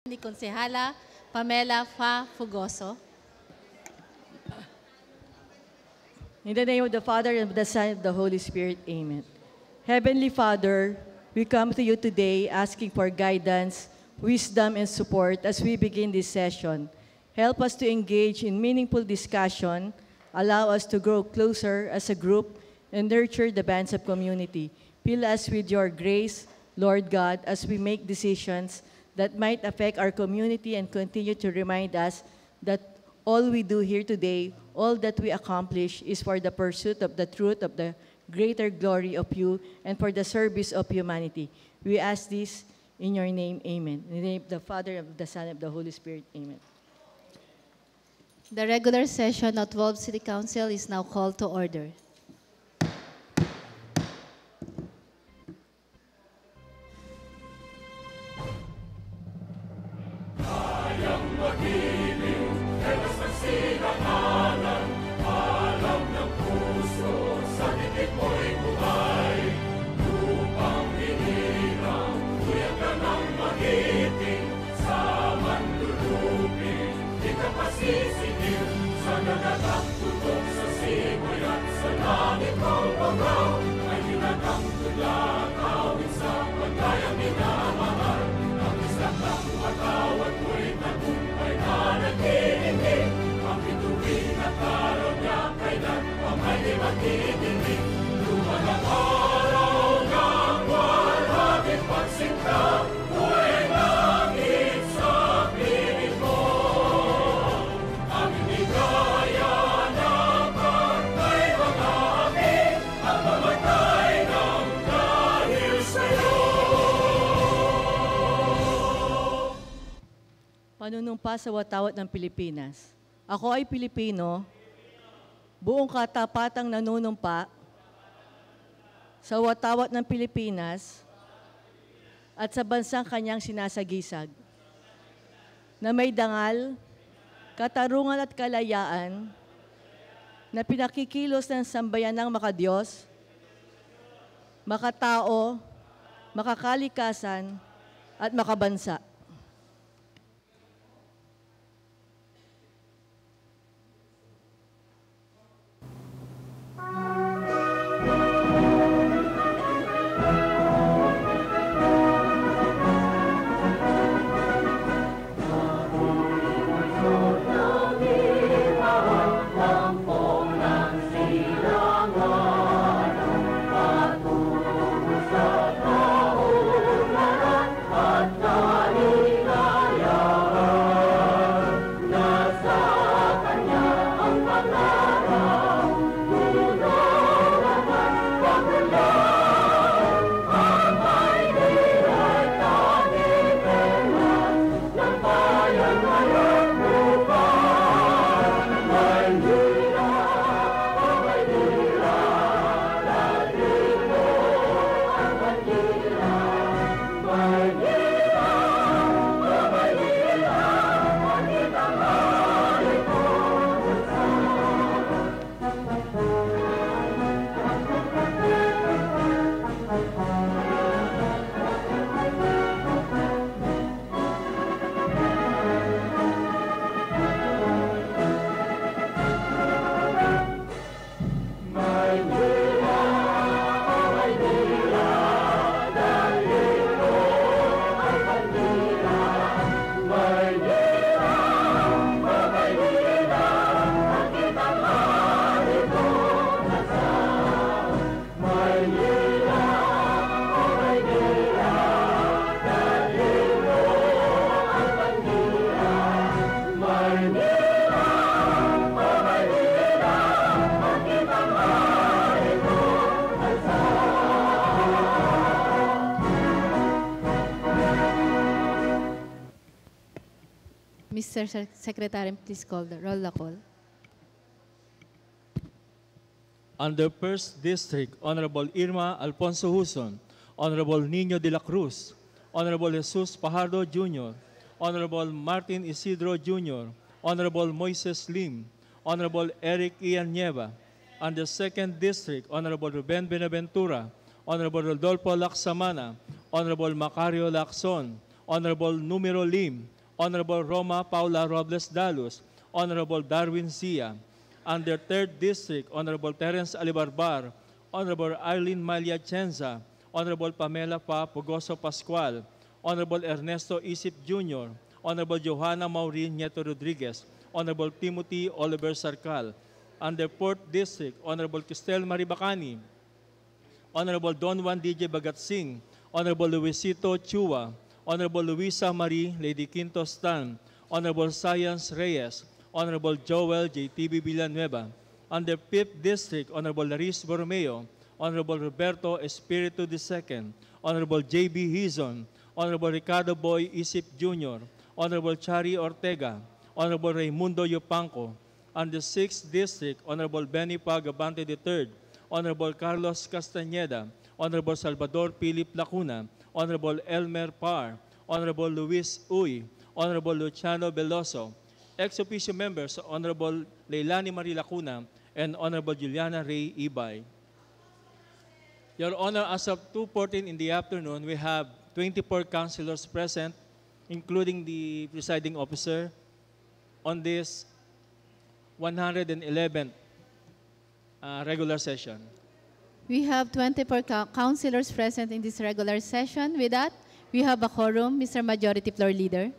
ni Konsehala Pamela Fa Fugoso. In the name of the Father, and of the Son, and of the Holy Spirit, amen. Heavenly Father, we come to you today asking for guidance, wisdom, and support as we begin this session. Help us to engage in meaningful discussion, allow us to grow closer as a group, and nurture the bands of community. Fill us with your grace, Lord God, as we make decisions that might affect our community and continue to remind us that all we do here today, all that we accomplish is for the pursuit of the truth of the greater glory of you and for the service of humanity. We ask this in your name, amen. In the name of the Father, of the Son, of the Holy Spirit, amen. The regular session of 12 City Council is now called to order. Panunumpa sa watawat ng Pilipinas. Ako ay Pilipino, buong katapatang nanunumpa sa watawat ng Pilipinas at sa bansang kanyang sinasagisag, na may dangal, katarungan at kalayaan na pinakikilos ng sambayanang makadiyos, makatao, makakalikasan at makabansa. Mr. Secretary, please call the roll call. Under 1st District, Honorable Irma Alfonso Huson, Honorable Nino de la Cruz, Honorable Jesus Pajardo Jr., Honorable Martin Isidro Jr., Honorable Moises Lim, Honorable Eric Ian Nieva. Under 2nd District, Honorable Ruben Benaventura, Honorable Rodolfo Laksamana, Honorable Macario Lacson, Honorable Numero Lim, Honorable Roma Paula Robles Dalus, Honorable Darwin Zia. Under 3rd District, Honorable Terence Alibarbar, Honorable Arlene Malia Chenza, Honorable Pamela Pa Pugoso Pascual, Honorable Ernesto Isip Jr., Honorable Johanna Maureen Nieto Rodriguez, Honorable Timothy Oliver Sarcal. Under 4th District, Honorable Cristel Maribacani, Honorable Don Juan DJ Bagatsing, Honorable Luisito Chua, Honorable Luisa Marie Lady Quinto Stan, Honorable Science Reyes, Honorable Joel J.T.B. Villanueva. Under 5th District, Honorable Laris Borromeo, Honorable Roberto Espiritu II, Honorable J.B. Hizon, Honorable Ricardo Boy Isip Jr., Honorable Chari Ortega, Honorable Raimundo Yupanco. Under 6th District, Honorable Benny Pagabante III, Honorable Carlos Castañeda, Honorable Salvador Philip Lacuna, Honorable Elmer Parr, Honorable Luis Uy, Honorable Luciano Veloso. Ex-officio members, Honorable Leilani Marie Lacuna and Honorable Juliana Ray Ibay. Your Honor, as of 2:14 in the afternoon, we have 24 councilors present, including the presiding officer, on this 111th regular session. We have 24 councilors present in this regular session. With that, we have a quorum. Mr. Majority Floor Leader.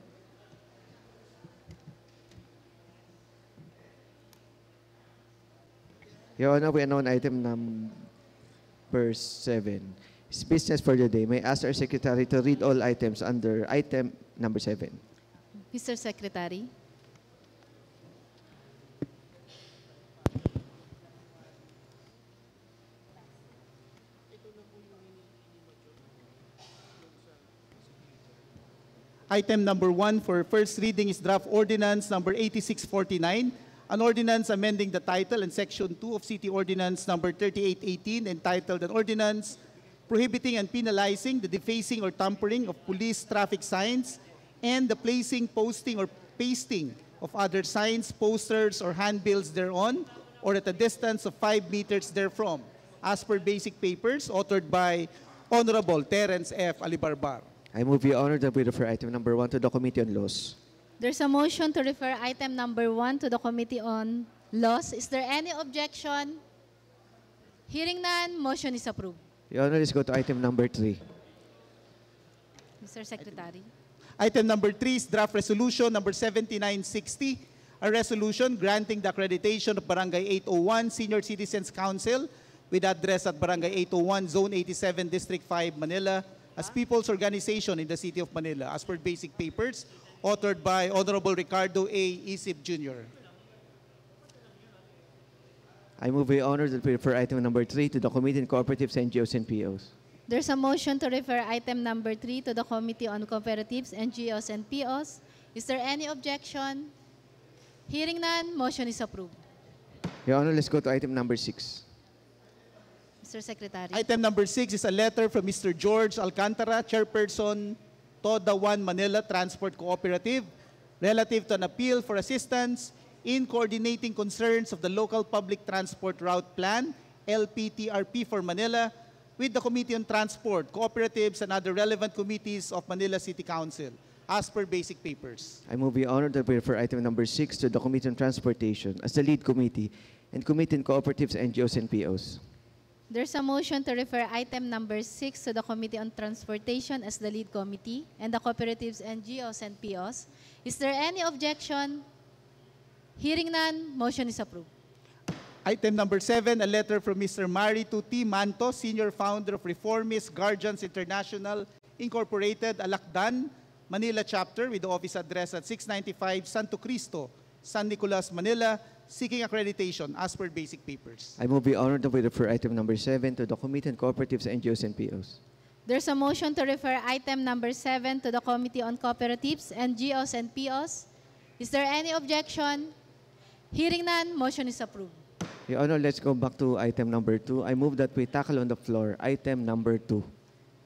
Your Honor, we announce item number 7. It's business for the day. May I ask our Secretary to read all items under item number 7. Mr. Secretary. Item number 1 for first reading is draft ordinance number 8649, an ordinance amending the title and section 2 of City Ordinance number 3818 entitled an ordinance prohibiting and penalizing the defacing or tampering of police traffic signs and the placing, posting, or pasting of other signs, posters, or handbills thereon or at a distance of 5 meters therefrom, as per basic papers authored by Honorable Terence F. Alibarbar. I move, Your Honor, that we refer item number 1 to the Committee on Laws. There's a motion to refer item number 1 to the Committee on Laws. Is there any objection? Hearing none, motion is approved. Your Honor, let's go to item number 3. Mr. Secretary. Item number 3 is draft resolution number 7960, a resolution granting the accreditation of Barangay 801 Senior Citizens Council with address at Barangay 801, Zone 87, District 5, Manila, as people's organization in the City of Manila, as per basic papers, authored by Honorable Ricardo A. Isip Jr. I move, Your Honor, that we refer item number 3 to the Committee on Cooperatives, NGOs, and POs. There's a motion to refer item number 3 to the Committee on Cooperatives, NGOs, and POs. Is there any objection? Hearing none, motion is approved. Your Honor, let's go to item number 6. Mr. Secretary. Item number 6 is a letter from Mr. George Alcantara, Chairperson, Toda 1 Manila Transport Cooperative, relative to an appeal for assistance in coordinating concerns of the Local Public Transport Route Plan, LPTRP for Manila, with the Committee on Transport, Cooperatives, and other relevant committees of Manila City Council, as per basic papers. I move, Your Honor, that we refer item number 6 to the Committee on Transportation as the lead committee and Committee on Cooperatives, NGOs, and POs. There's a motion to refer item number 6 to the Committee on Transportation as the lead committee and the Cooperatives, NGOs, and POs. Is there any objection? Hearing none, motion is approved. Item number 7, a letter from Mr. Marito T. Manto, Senior Founder of Reformist Guardians International, Incorporated, Alakdan, Manila Chapter, with the office address at 695 Santo Cristo, San Nicolas, Manila, seeking accreditation as per basic papers. I move, Your Honor, that we refer item number 7 to the Committee on Cooperatives, NGOs, and POs. There's a motion to refer item number 7 to the Committee on Cooperatives, NGOs, and POs. Is there any objection? Hearing none, motion is approved. Your Honor, let's go back to item number 2. I move that we tackle on the floor item number 2.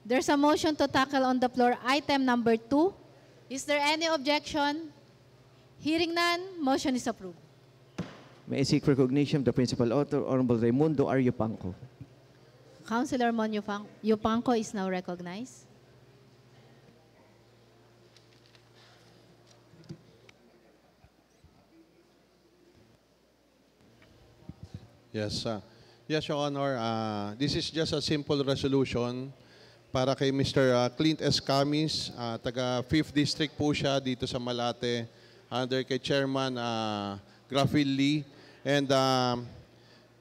There's a motion to tackle on the floor item number 2. Is there any objection? Hearing none, motion is approved. May I seek recognition of the principal author, Honorable Raimundo R. Yupanco. Councilor Mon Yupanco is now recognized. Yes, yes, Your Honor. This is just a simple resolution para kay Mr. Clint S. Camis, taga 5th District po siya dito sa Malate, under kay Chairman Graphil Lee. And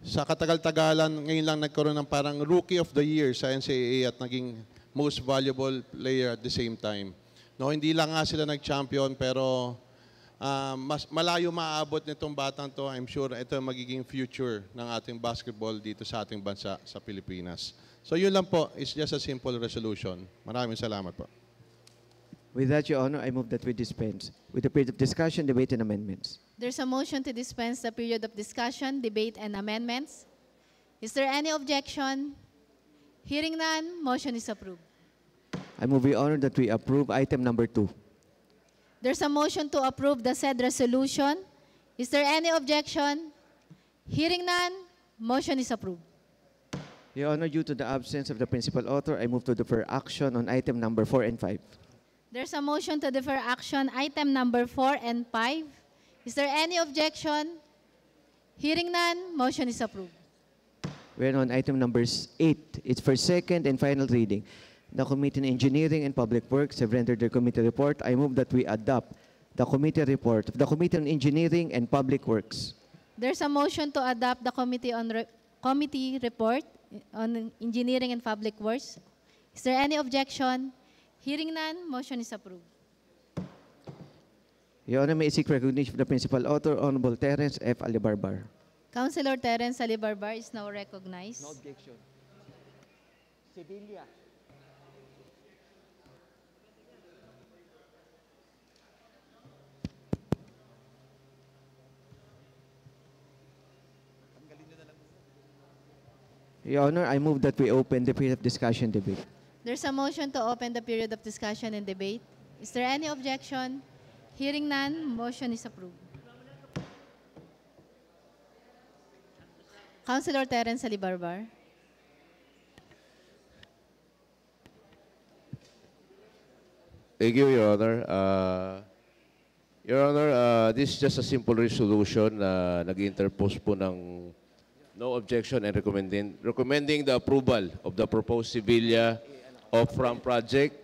sa katagal-tagalan, ngayon lang nagkaroon ng parang Rookie of the Year sa NCAA at naging Most Valuable Player at the same time. No, hindi lang nga sila nag-champion, pero mas malayo maaabot nitong batang to. I'm sure ito magiging future ng ating basketball dito sa ating bansa, sa Pilipinas. So yun lang po, it's just a simple resolution. Maraming salamat po. With that, Your Honor, I move that we dispense with the period of discussion, debate, and amendments. There's a motion to dispense the period of discussion, debate, and amendments. Is there any objection? Hearing none, motion is approved. I move, Your Honor, that we approve item number 2. There's a motion to approve the said resolution. Is there any objection? Hearing none, motion is approved. Your Honor, due to the absence of the principal author, I move to defer action on item number 4 and 5. There's a motion to defer action item number 4 and 5. Is there any objection? Hearing none, motion is approved. We're on item number 8. It's for second and final reading. The Committee on Engineering and Public Works have rendered their committee report. I move that we adopt the committee report of the Committee on Engineering and Public Works. There's a motion to adopt the committee report on Engineering and Public Works. Is there any objection? Hearing none, motion is approved. Your Honor, may I seek recognition of the principal author, Honorable Terence F. Alibarbar. Councilor Terence Alibarbar is now recognized. No objection. Sevilla. Your Honor, I move that we open the period of discussion debate. There's a motion to open the period of discussion and debate. Is there any objection? Hearing none, motion is approved. Councilor Terence Alibarbar. Thank you, Your Honor. Your Honor, this is just a simple resolution na nag-interpose po ng no objection and recommending the approval of the proposed Sevilla off-ramp project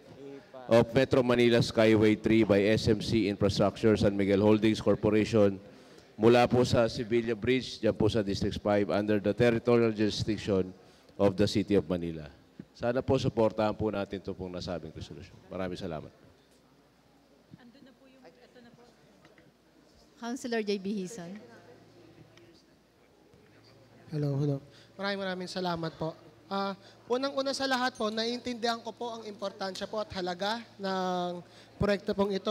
of Metro Manila Skyway 3 by SMC Infrastructure San Miguel Holdings Corporation mula po sa Sevilla Bridge, dyan po sa District 5 under the territorial jurisdiction of the City of Manila. Sana po supportahan po natin ito pong nasabing resolution. Maraming salamat. Councilor J.B. Hison. Hello. Maraming salamat po. Unang-una sa lahat po, naiintindihan ko po ang importansya po at halaga ng proyekto pong ito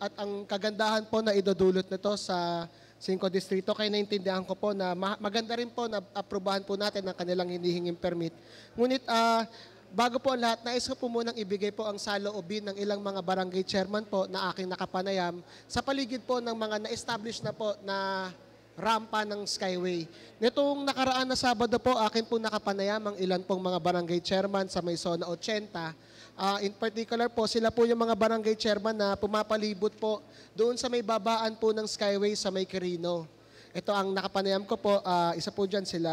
at ang kagandahan po na idudulot nito sa 5 distrito. Kaya naiintindihan ko po na maganda rin po na aprubahan po natin ang kanilang hinihinging permit. Ngunit bago po ang lahat, nais ko po munang ibigay po ang saloobin ng ilang mga barangay chairman po na aking nakapanayam sa paligid po ng mga na-establish na po na rampa ng Skyway. Nitong nakaraan na Sabado po, akin po nakapanayam ang ilan pong mga barangay chairman sa may zona 80. In particular po, sila po yung mga barangay chairman na pumapalibot po doon sa may babaan po ng Skyway sa may Quirino. Ito ang nakapanayam ko po, isa po dyan sila,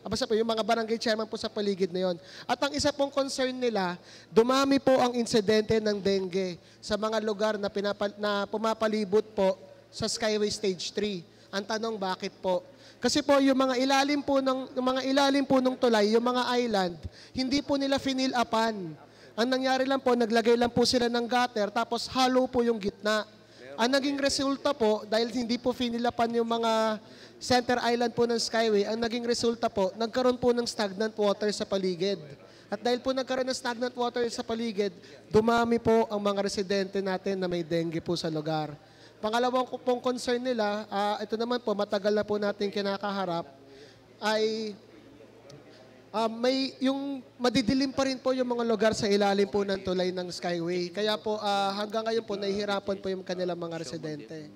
basta po yung mga barangay chairman po sa paligid na yon. At ang isa pong concern nila, dumami po ang insidente ng dengue sa mga lugar na pumapalibot po sa Skyway Stage 3. Ang tanong, bakit po? Kasi po yung mga ilalim po ng tulay, yung mga island, hindi po nila finil upan. Ang nangyari lang po, naglagay lang po sila ng gutter tapos hollow po yung gitna. Ang naging resulta po, dahil hindi po finil upan yung mga center island po ng Skyway, ang naging resulta po, nagkaroon po ng stagnant water sa paligid. At dahil po nagkaroon ng stagnant water sa paligid, dumami po ang mga residente natin na may dengue po sa lugar. Pangalawang pong concern nila, ito naman po, matagal na po natin kinakaharap, ay may yung madidilim pa rin po yung mga lugar sa ilalim po ng tulay ng Skyway. Kaya po hanggang ngayon po nahihirapan po yung kanilang mga residente.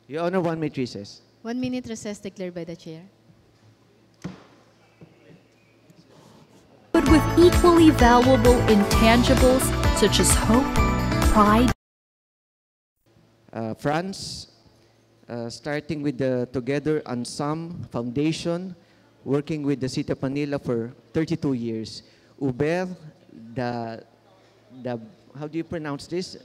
Your Honor, 1 minute recess. 1 minute recess declared by the Chair. But with equally valuable intangibles such as hope, pride. France, starting with the Together Ensemble Foundation, working with the City of Manila for 32 years. Hubert, how do you pronounce this?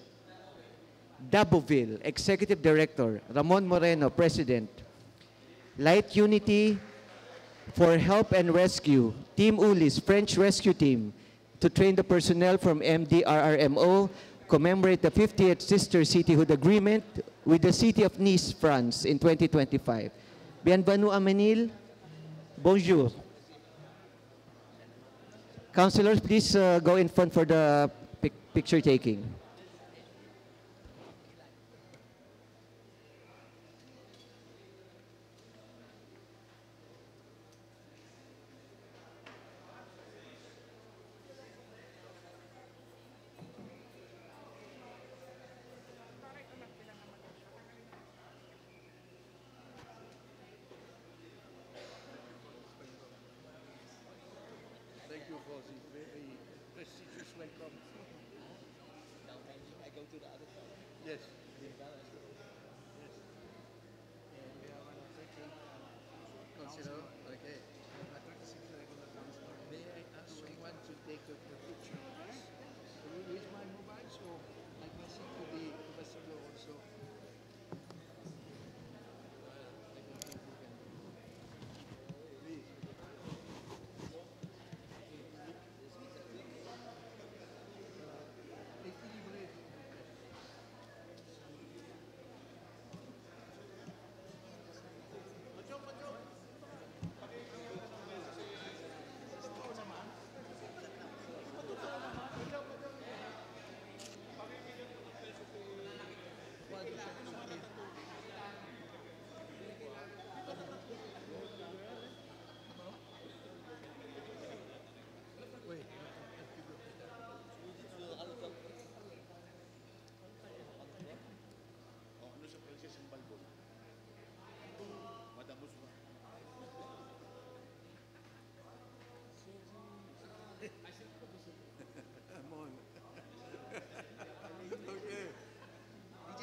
Daboville, Executive Director. Ramon Moreno, President. Light Unity for Help and Rescue. Team Ulis, French Rescue Team, to train the personnel from MDRRMO, commemorate the 50th Sister Cityhood Agreement with the City of Nice, France in 2025. Bienvenue Amenil. Bonjour. Councilors, please go in front for the picture taking.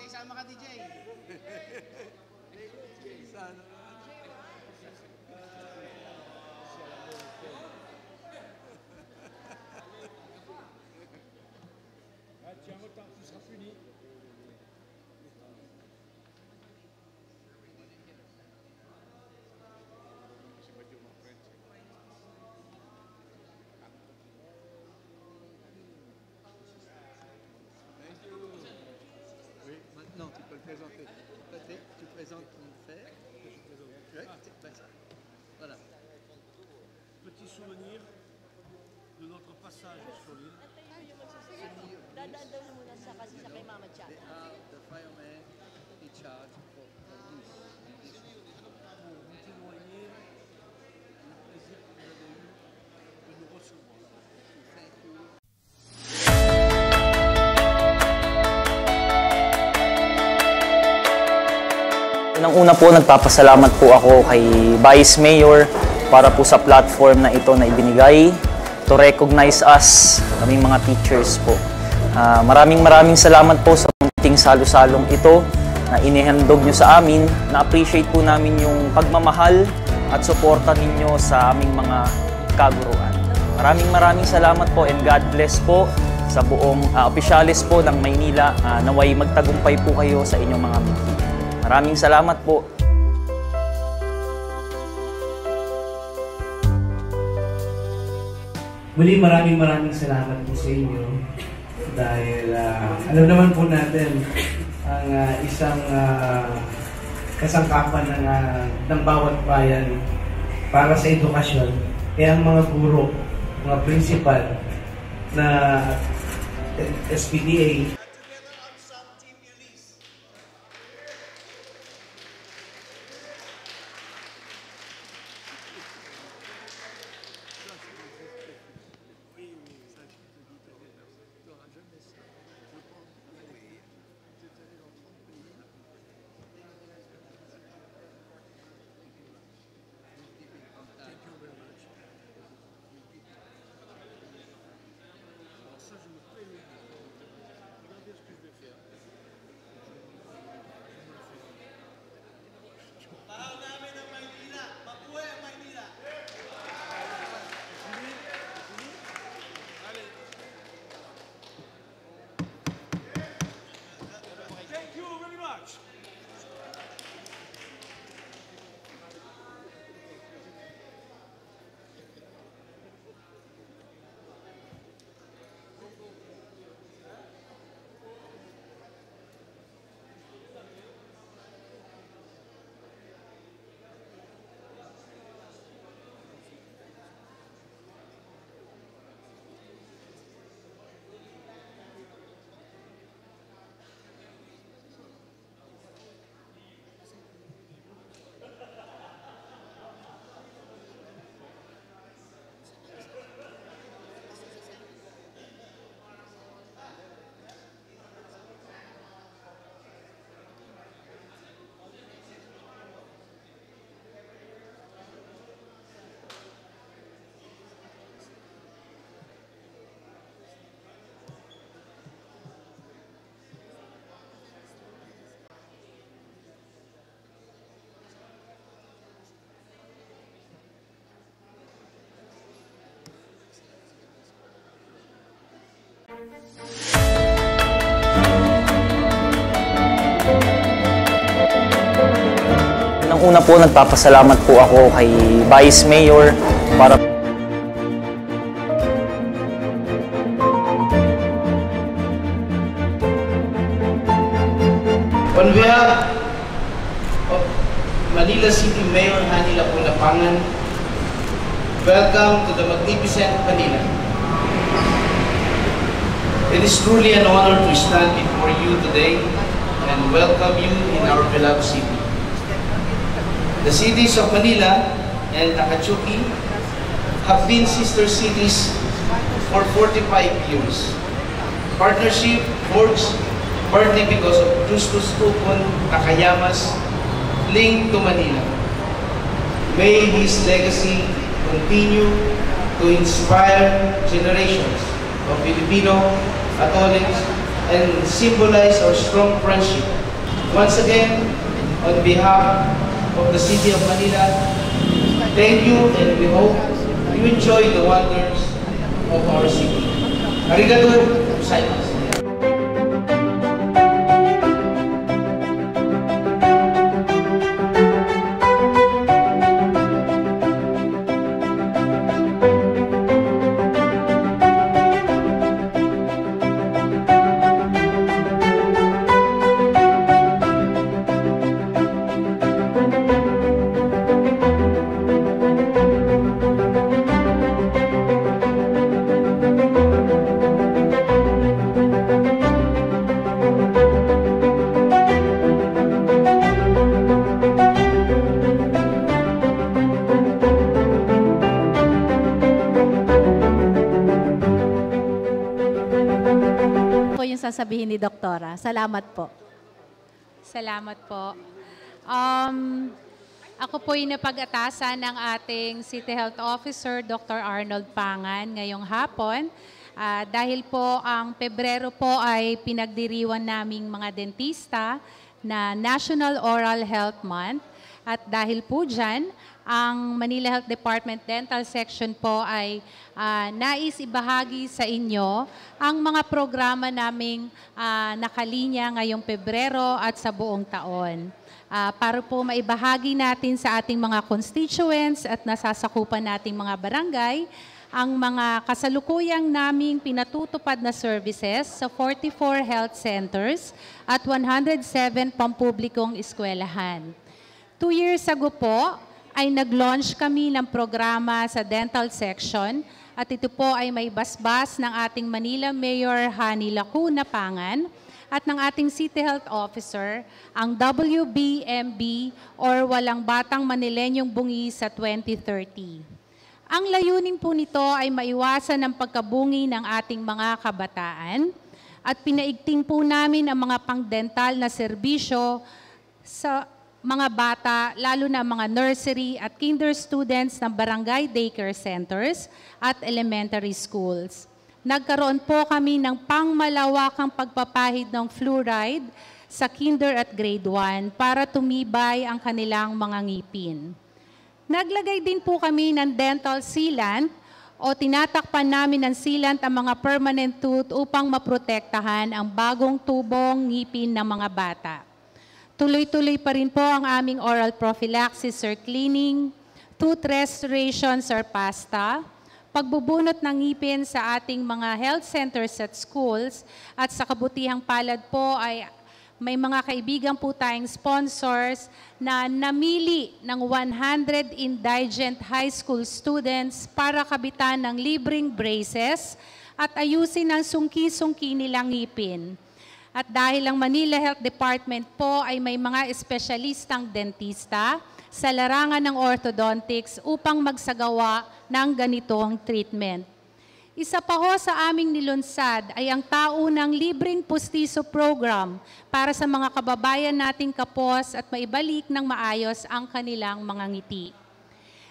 Sama ka, DJ. Non, tu peux le présenter. Patrick, tu présentes ton fait. Voilà. Petit souvenir de notre passage sur l'île. The fireman in charge for this. Pour vous témoigner le plaisir que vous avez eu de nous recevoir. Thank you. Unang-una po, nagpapasalamat po ako kay Vice Mayor para po sa platform na ito na ibinigay to recognize us, kaming mga teachers po. Maraming salamat po sa munting salo-salong ito na inihandog nyo sa amin. Na-appreciate po namin yung pagmamahal at suporta ninyo sa aming mga kaguruan. Maraming salamat po and God bless po sa buong opisyalis po ng Maynila. Naway magtagumpay po kayo sa inyong mga miti. Maraming salamat po. Muli maraming salamat po sa inyo dahil alam naman po natin ang isang kasangkapan ng bawat bayan para sa edukasyon ang mga guro, mga principal na SPDA. Unang-una po, nagpapasalamat po ako kay Vice Mayor para on behalf of Manila City Mayor Hani Lapu-Lapangan, welcome to the magnificent Manila. It is truly an honor to stand before you today and welcome you in our beloved city. The cities of Manila and Nakachuki have been sister cities for 45 years. Partnership forged partly because of Justus Upon Takayamas' link to Manila. May his legacy continue to inspire generations of Filipino Catholics and symbolize our strong friendship. Once again, on behalf of the City of Manila, thank you, and we hope you enjoy the wonders of our city. Arigato gozaimasu. Sasabihin ni Doktora. Salamat po. Salamat po. Ako po yung napag-atasan ng ating City Health Officer, Dr. Arnold Pangan, ngayong hapon. Dahil po ang Pebrero po ay pinagdiriwan naming mga dentista na National Oral Health Month. At dahil po dyan, ang Manila Health Department Dental Section po ay nais ibahagi sa inyo ang mga programa naming nakalinya ngayong Pebrero at sa buong taon. Para po maibahagi natin sa ating mga constituents at nasasakupan nating mga barangay ang mga kasalukuyang naming pinatutupad na services sa 44 health centers at 107 pampublikong eskwelahan. 2 years ago po, ay nag-launch kami ng programa sa dental section at ito po ay may basbas ng ating Manila Mayor Hani Lapu-Lapangan at ng ating City Health Officer, ang WBMB or Walang Batang Manilenyong Bungi sa 2030. Ang layunin po nito ay maiwasan ang pagkabungi ng ating mga kabataan at pinaigting po namin ang mga pang-dental na serbisyo sa mga bata, lalo na mga nursery at kinder students ng barangay daycare centers at elementary schools. Nagkaroon po kami ng pangmalawakang pagpapahid ng fluoride sa kinder at grade 1 para tumibay ang kanilang mga ngipin. Naglagay din po kami ng dental sealant o tinatakpan namin ng sealant ang mga permanent tooth upang maprotektahan ang bagong tubong ngipin ng mga bata. Tuloy-tuloy pa rin po ang aming oral prophylaxis or cleaning, tooth restorations or pasta, pagbubunot ng ngipin sa ating mga health centers at schools, at sa kabutihang palad po ay may mga kaibigan po tayong sponsors na namili ng 100 indigent high school students para kabitan ng libreng braces at ayusin ang sungki-sungki nilang ngipin. At dahil ang Manila Health Department po ay may mga espesyalistang dentista sa larangan ng orthodontics upang magsagawa ng ganitong treatment. Isa pa ho sa aming nilunsad ay ang taunang libreng pustiso program para sa mga kababayan nating kapos at maibalik ng maayos ang kanilang mga ngiti.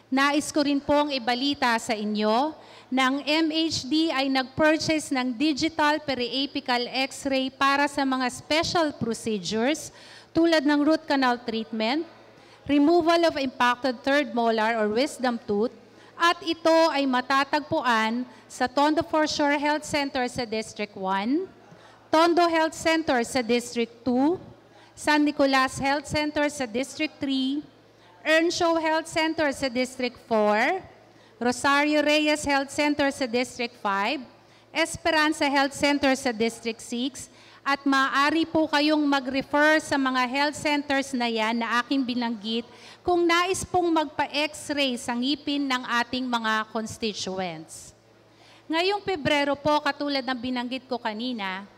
Nais ko rin pong ibalita sa inyo na ang MHD ay nag-purchase ng digital periapical x-ray para sa mga special procedures tulad ng root canal treatment, removal of impacted third molar or wisdom tooth, at ito ay matatagpuan sa Tondo Foreshore Health Center sa District 1, Tondo Health Center sa District 2, San Nicolas Health Center sa District 3, Earnshaw Health Center sa District 4, Rosario Reyes Health Center sa District 5, Esperanza Health Center sa District 6, at maaari po kayong mag-refer sa mga health centers na yan na aking binanggit kung nais pong magpa-x-ray sa ngipin ng ating mga constituents. Ngayong Pebrero po, katulad ng binanggit ko kanina,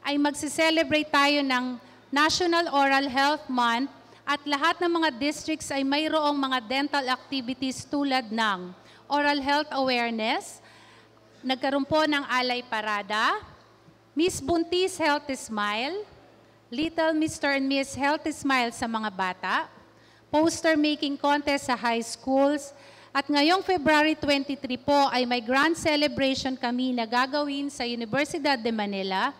ay magse-celebrate tayo ng National Oral Health Month at lahat ng mga districts ay mayroong mga dental activities tulad ng oral health awareness, nagkaroon po ng alay parada, Miss Buntis Healthy Smile, Little Mr. and Miss Healthy Smile sa mga bata, poster making contest sa high schools, at ngayong February 23 po ay may grand celebration kami na gagawin sa Universidad de Manila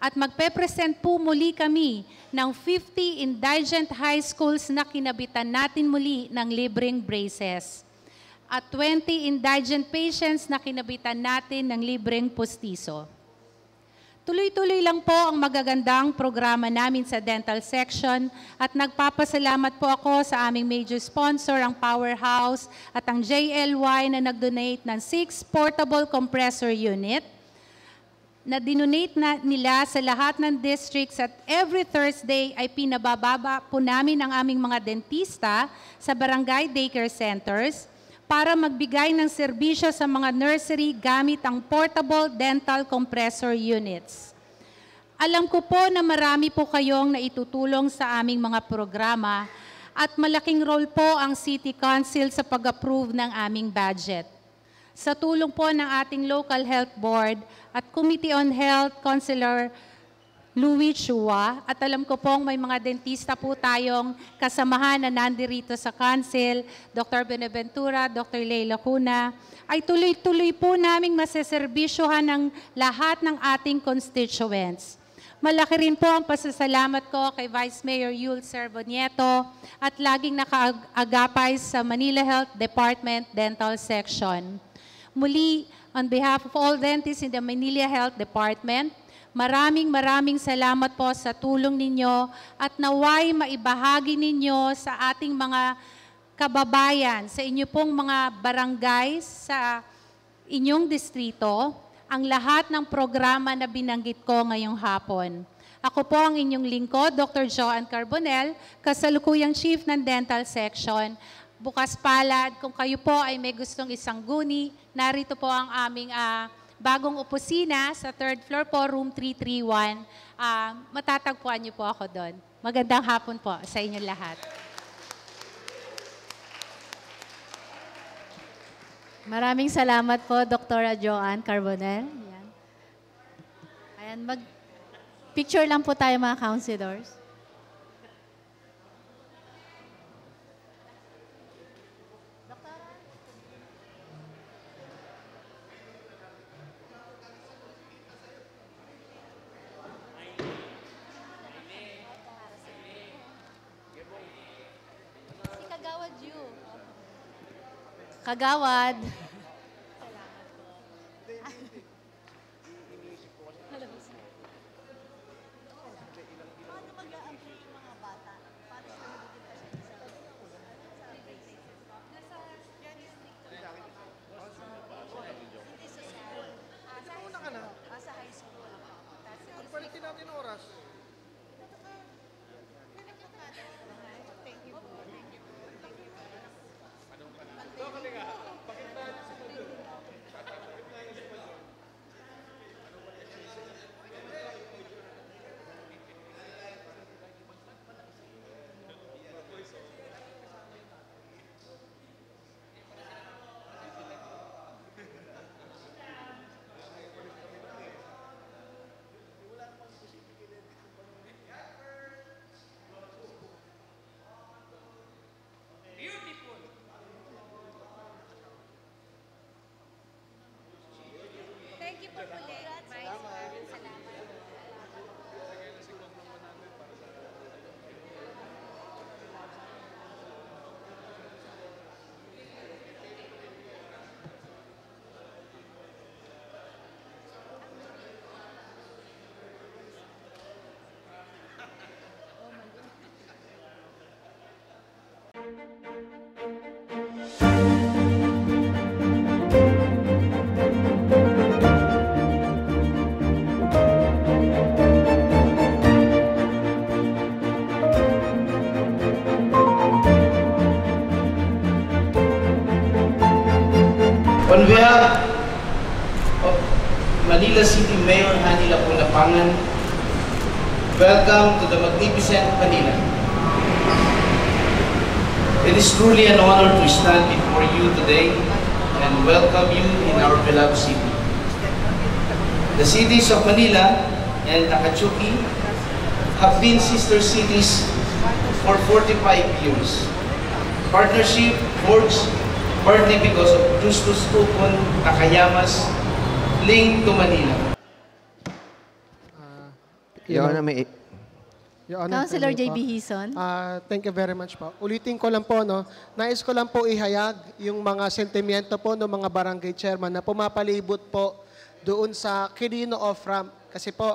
at magpe-present po muli kami ng 50 indigent high schools na kinabitan natin muli ng libreng braces at 20 indigent patients na kinabitan natin ng libreng postiso. Tuloy-tuloy lang po ang magagandang programa namin sa dental section at nagpapasalamat po ako sa aming major sponsor, ang Powerhouse at ang JLY na nag-donate ng 6 portable compressor unit na dinonate na nila sa lahat ng districts at every Thursday ay pinabababa po namin ang aming mga dentista sa barangay daycare centers para magbigay ng serbisyo sa mga nursery gamit ang portable dental compressor units. Alam ko po na marami po kayong naitutulong sa aming mga programa at malaking role po ang City Council sa pag-approve ng aming budget. Sa tulong po ng ating local health board at Committee on Health Councilor Louis Chua, at alam ko pong may mga dentista po tayong kasamahan na nandirito sa council, Dr. Benaventura, Dr. Leila Cuna, ay tuloy-tuloy po naming maseservisyohan ng lahat ng ating constituents. Malaki rin po ang pasasalamat ko kay Vice Mayor Yul Servonieto at laging nakaagapay sa Manila Health Department Dental Section. Muli, on behalf of all dentists in the Manila Health Department, maraming salamat po sa tulong ninyo at naway maibahagi ninyo sa ating mga kababayan, sa inyo pong mga barangay sa inyong distrito, ang lahat ng programa na binanggit ko ngayong hapon. Ako po ang inyong lingkod, Dr. Joanne Carbonell, kasalukuyang Chief ng Dental Section. Bukas palad, kung kayo po ay may gustong isangguni, narito po ang aming bagong opisina sa 3rd floor po, room 331. Matatagpuan niyo po ako doon. Magandang hapon po sa inyong lahat. Maraming salamat po, Dr. Joanne Carbonell. Ayan, mag-picture lang po tayo mga councilors. Kagawad. Palitin natin oras. Thank you. On behalf of Manila City Mayor Hani Lapu-Lapangan, welcome to the magnificent Manila. It is truly an honor to stand before you today and welcome you in our beloved city. The cities of Manila and Nakachuki have been sister cities for 45 years. Partnership forged partly because of Justus Upon Takayamas link to Manila. Your Honor, may... Your Honor, Councilor thank you J.B. po. Hison. Thank you very much po. Ulitin ko lang po, no, nais ko lang po ihayag yung mga sentimiento po ng mga barangay chairman na pumapalibot po doon sa Quirino off-ramp. Kasi po,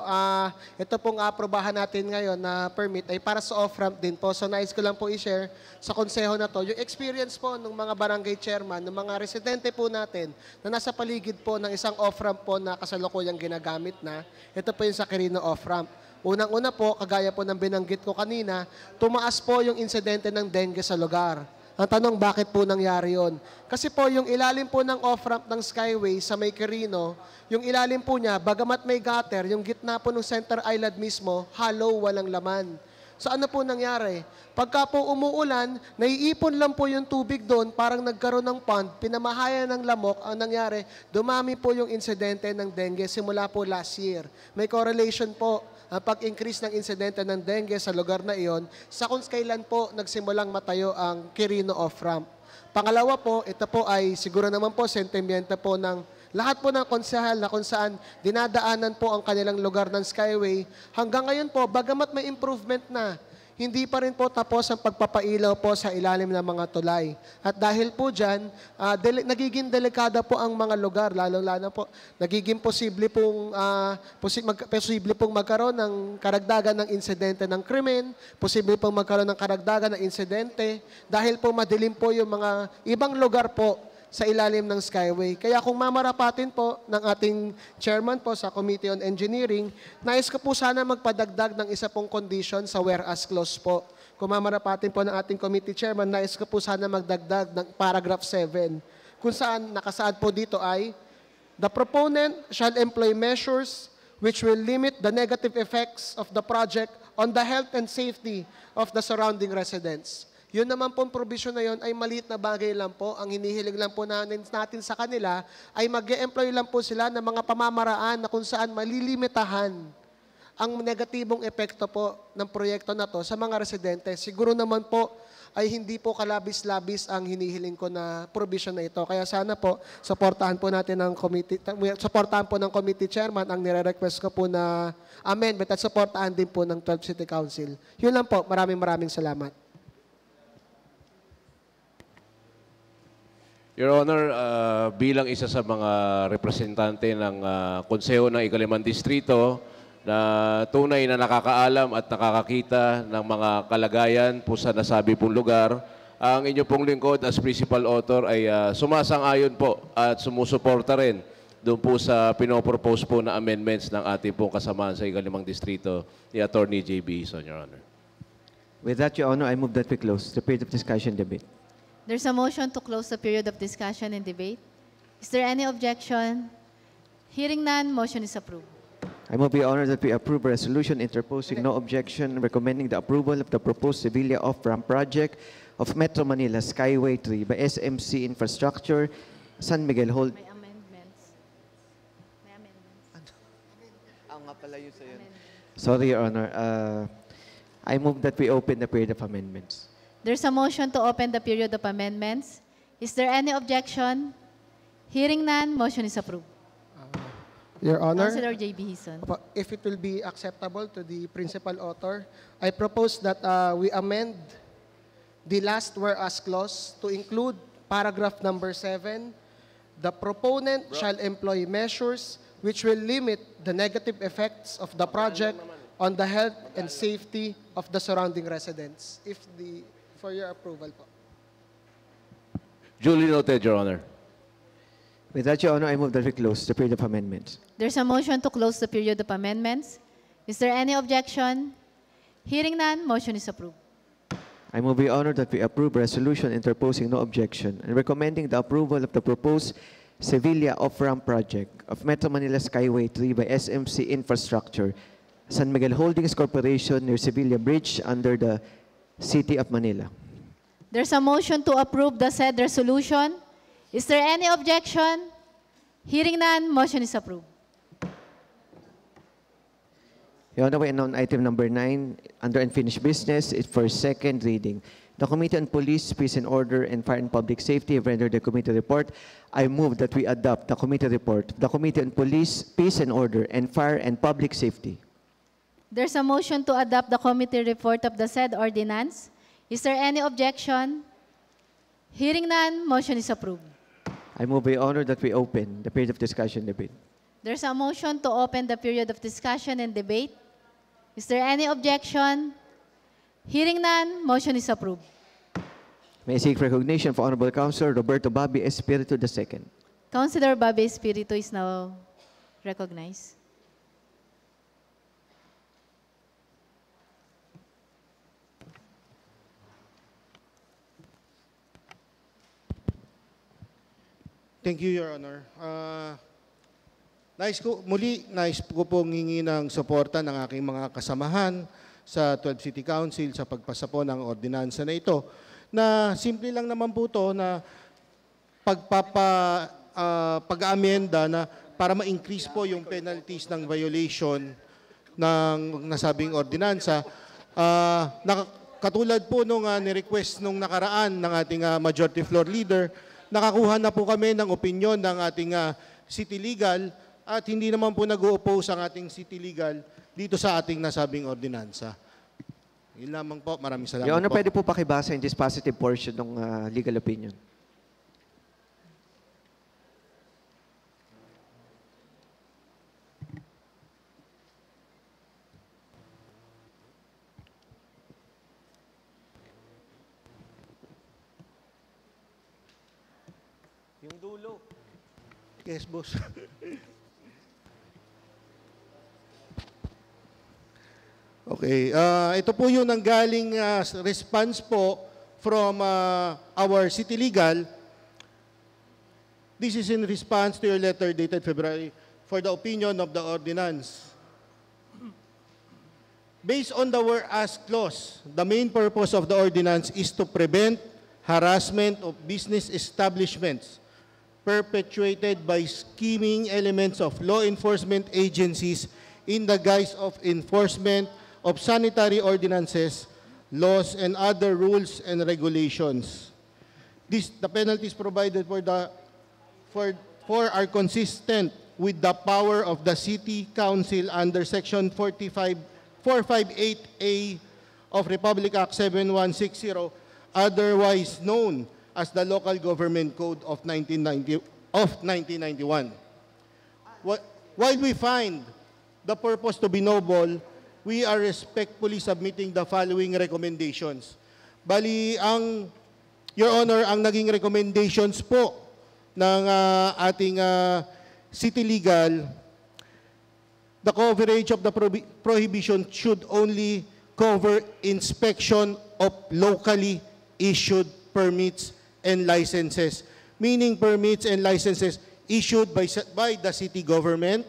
ito pong aprobahan natin ngayon na permit ay para sa off-ramp din po. So nais ko lang po i-share sa konseho na to yung experience po ng mga barangay chairman, ng mga residente po natin na nasa paligid po ng isang off-ramp po na kasalukuyang ginagamit na. Ito po yung sa Quirino off-ramp. Unang-una po, kagaya po ng binanggit ko kanina, tumaas po yung insidente ng dengue sa lugar. Ang tanong, bakit po nangyari yun? Kasi po, yung ilalim po ng off-ramp ng Skyway sa May Quirino, yung ilalim po niya, bagamat may gutter, yung gitna po ng center island mismo, hollow, walang laman. So ano po nangyari? Pagka po umuulan, naiipon lang po yung tubig doon, parang nagkaroon ng pond, pinamahayan ng lamok, ang nangyari, dumami po yung insidente ng dengue simula po last year. May correlation po ang pag-increase ng insidente ng dengue sa lugar na iyon sa kung kailan po nagsimulang matayo ang Quirino off-ramp. Pangalawa po, ito po ay siguro naman po sentimiento po ng lahat po ng konsehal na kung saan dinadaanan po ang kanilang lugar ng Skyway. Hanggang ngayon po, bagamat may improvement na, hindi pa rin po tapos ang pagpapailaw po sa ilalim ng mga tulay. At dahil po dyan, nagiging delikado po ang mga lugar, lalo-lalo po, nagiging posible pong magkaroon ng karagdagan ng insidente ng krimen, posible pong magkaroon ng karagdagan ng insidente, dahil po madilim po yung mga ibang lugar po sa ilalim ng Skyway. Kaya kung mamarapatin po ng ating chairman po sa Committee on Engineering, nais ko po sana magpadagdag ng isa pong condition sa whereas clause po. Kung mamarapatin po ng ating committee chairman, nais ko po sana magdagdag ng paragraph 7, kung saan nakasaad po dito ay, the proponent shall employ measures which will limit the negative effects of the project on the health and safety of the surrounding residents. Yun naman pong provision na yun ay maliit na bagay lang po. Ang hinihiling lang po natin sa kanila ay mag-e-employ lang po sila ng mga pamamaraan na kung saan malilimitahan ang negatibong epekto po ng proyekto na to sa mga residente. Siguro naman po ay hindi po kalabis-labis ang hinihiling ko na provision na ito. Kaya sana po, supportahan po natin ng committee, supportahan po ng committee chairman ang nire-request ko po na amendment at supportahan din po ng 12 City Council. Yun lang po. Maraming salamat. Your Honor, bilang isa sa mga representante ng Konseho ng Ikalimang Distrito na tunay na nakakaalam at nakakakita ng mga kalagayan po sa nasabi pong lugar, ang inyo pong lingkod as principal author ay sumasang-ayon po at sumusuporta rin doon po sa pinopropose po na amendments ng ating pong kasamaan sa Ikalimang Distrito, ni Attorney J.B. Hison, Your Honor. With that, Your Honor, I move that we close the period of discussion debate. There's a motion to close the period of discussion and debate. Is there any objection? Hearing none, motion is approved. I move, Your Honor, that we approve a resolution interposing no objection recommending the approval of the proposed Sevilla off-ramp project of Metro Manila Skyway 3 by SMC Infrastructure, San Miguel Hold. May amendments. May amendments. Nga pala yun sa'yo. Sorry, Your Honor. I move that we open the period of amendments. There's a motion to open the period of amendments. Is there any objection? Hearing none, motion is approved. Your Honor, Councilor J.B. Hison. if it will be acceptable to the principal author, I propose that we amend the last whereas clause to include paragraph number 7. The proponent shall employ measures which will limit the negative effects of the project on the health and safety of the surrounding residents. For your approval po. Duly noted, Your Honor. With that, Your Honor, I move that we close the period of amendments. There's a motion to close the period of amendments. Is there any objection? Hearing none, motion is approved. I move, Your Honor, that we approve resolution interposing no objection and recommending the approval of the proposed Sevilla off-ramp project of Metro Manila Skyway 3 by SMC Infrastructure, San Miguel Holdings Corporation near Sevilla Bridge under the City of Manila. There's a motion to approve the said resolution. Is there any objection? Hearing none, motion is approved. Your Honor, we on item number 9 under unfinished business is for second reading. The Committee on Police, Peace and Order, and Fire and Public Safety have rendered the committee report. I move that we adopt the committee report. The Committee on Police, Peace and Order, and Fire and Public Safety. There's a motion to adopt the committee report of the said ordinance. Is there any objection? Hearing none, motion is approved. I move, Your Honor, that we open the period of discussion and debate. There's a motion to open the period of discussion and debate. Is there any objection? Hearing none, motion is approved. May I seek recognition for Honorable Councilor Roberto Bobby Espiritu II. Councilor Bobby Espiritu is now recognized. Thank you, Your Honor. Nais ko pong hingi ng suporta ng aking mga kasamahan sa 12 City Council sa pagpasa po ng ordinansa na ito. Na simple lang naman po ito na pag-amenda na para ma-increase po yung penalties ng violation ng nasabing ordinansa. Katulad po nung ni-request nung nakaraan ng ating Majority Floor Leader, nakakuha na po kami ng opinyon ng ating City Legal at hindi naman po nag-o-oppose ang ating City Legal dito sa ating nasabing ordinansa. Yun lamang po. Maraming salamat Your Honor, po. pwede po pakibasa yung dispositive portion ng legal opinion. Yung dulo. Yes, boss. Okay. Ito po yung nanggaling response po from our City Legal. This is in response to your letter dated February for the opinion of the ordinance. Based on the whereas clause, the main purpose of the ordinance is to prevent harassment of business establishments perpetuated by scheming elements of law enforcement agencies in the guise of enforcement of sanitary ordinances, laws, and other rules and regulations. The penalties provided for are consistent with the power of the City Council under Section 458A of Republic Act 7160, otherwise known as the Local Government Code of 1991. While we find the purpose to be noble, we are respectfully submitting the following recommendations. Bali, Your Honor, ang naging recommendations po ng ating City Legal, the coverage of the prohibition should only cover inspection of locally issued permits and licenses, meaning permits and licenses issued by the city government.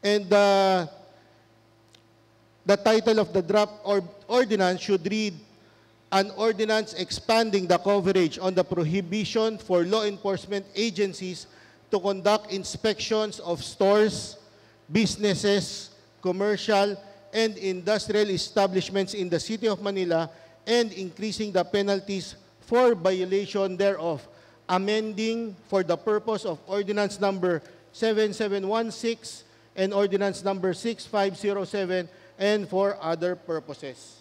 And the title of the draft ordinance should read, an ordinance expanding the coverage on the prohibition for law enforcement agencies to conduct inspections of stores, businesses, commercial, and industrial establishments in the City of Manila and increasing the penalties for violation thereof, amending for the purpose of Ordinance Number 7716 and Ordinance Number 6507 and for other purposes.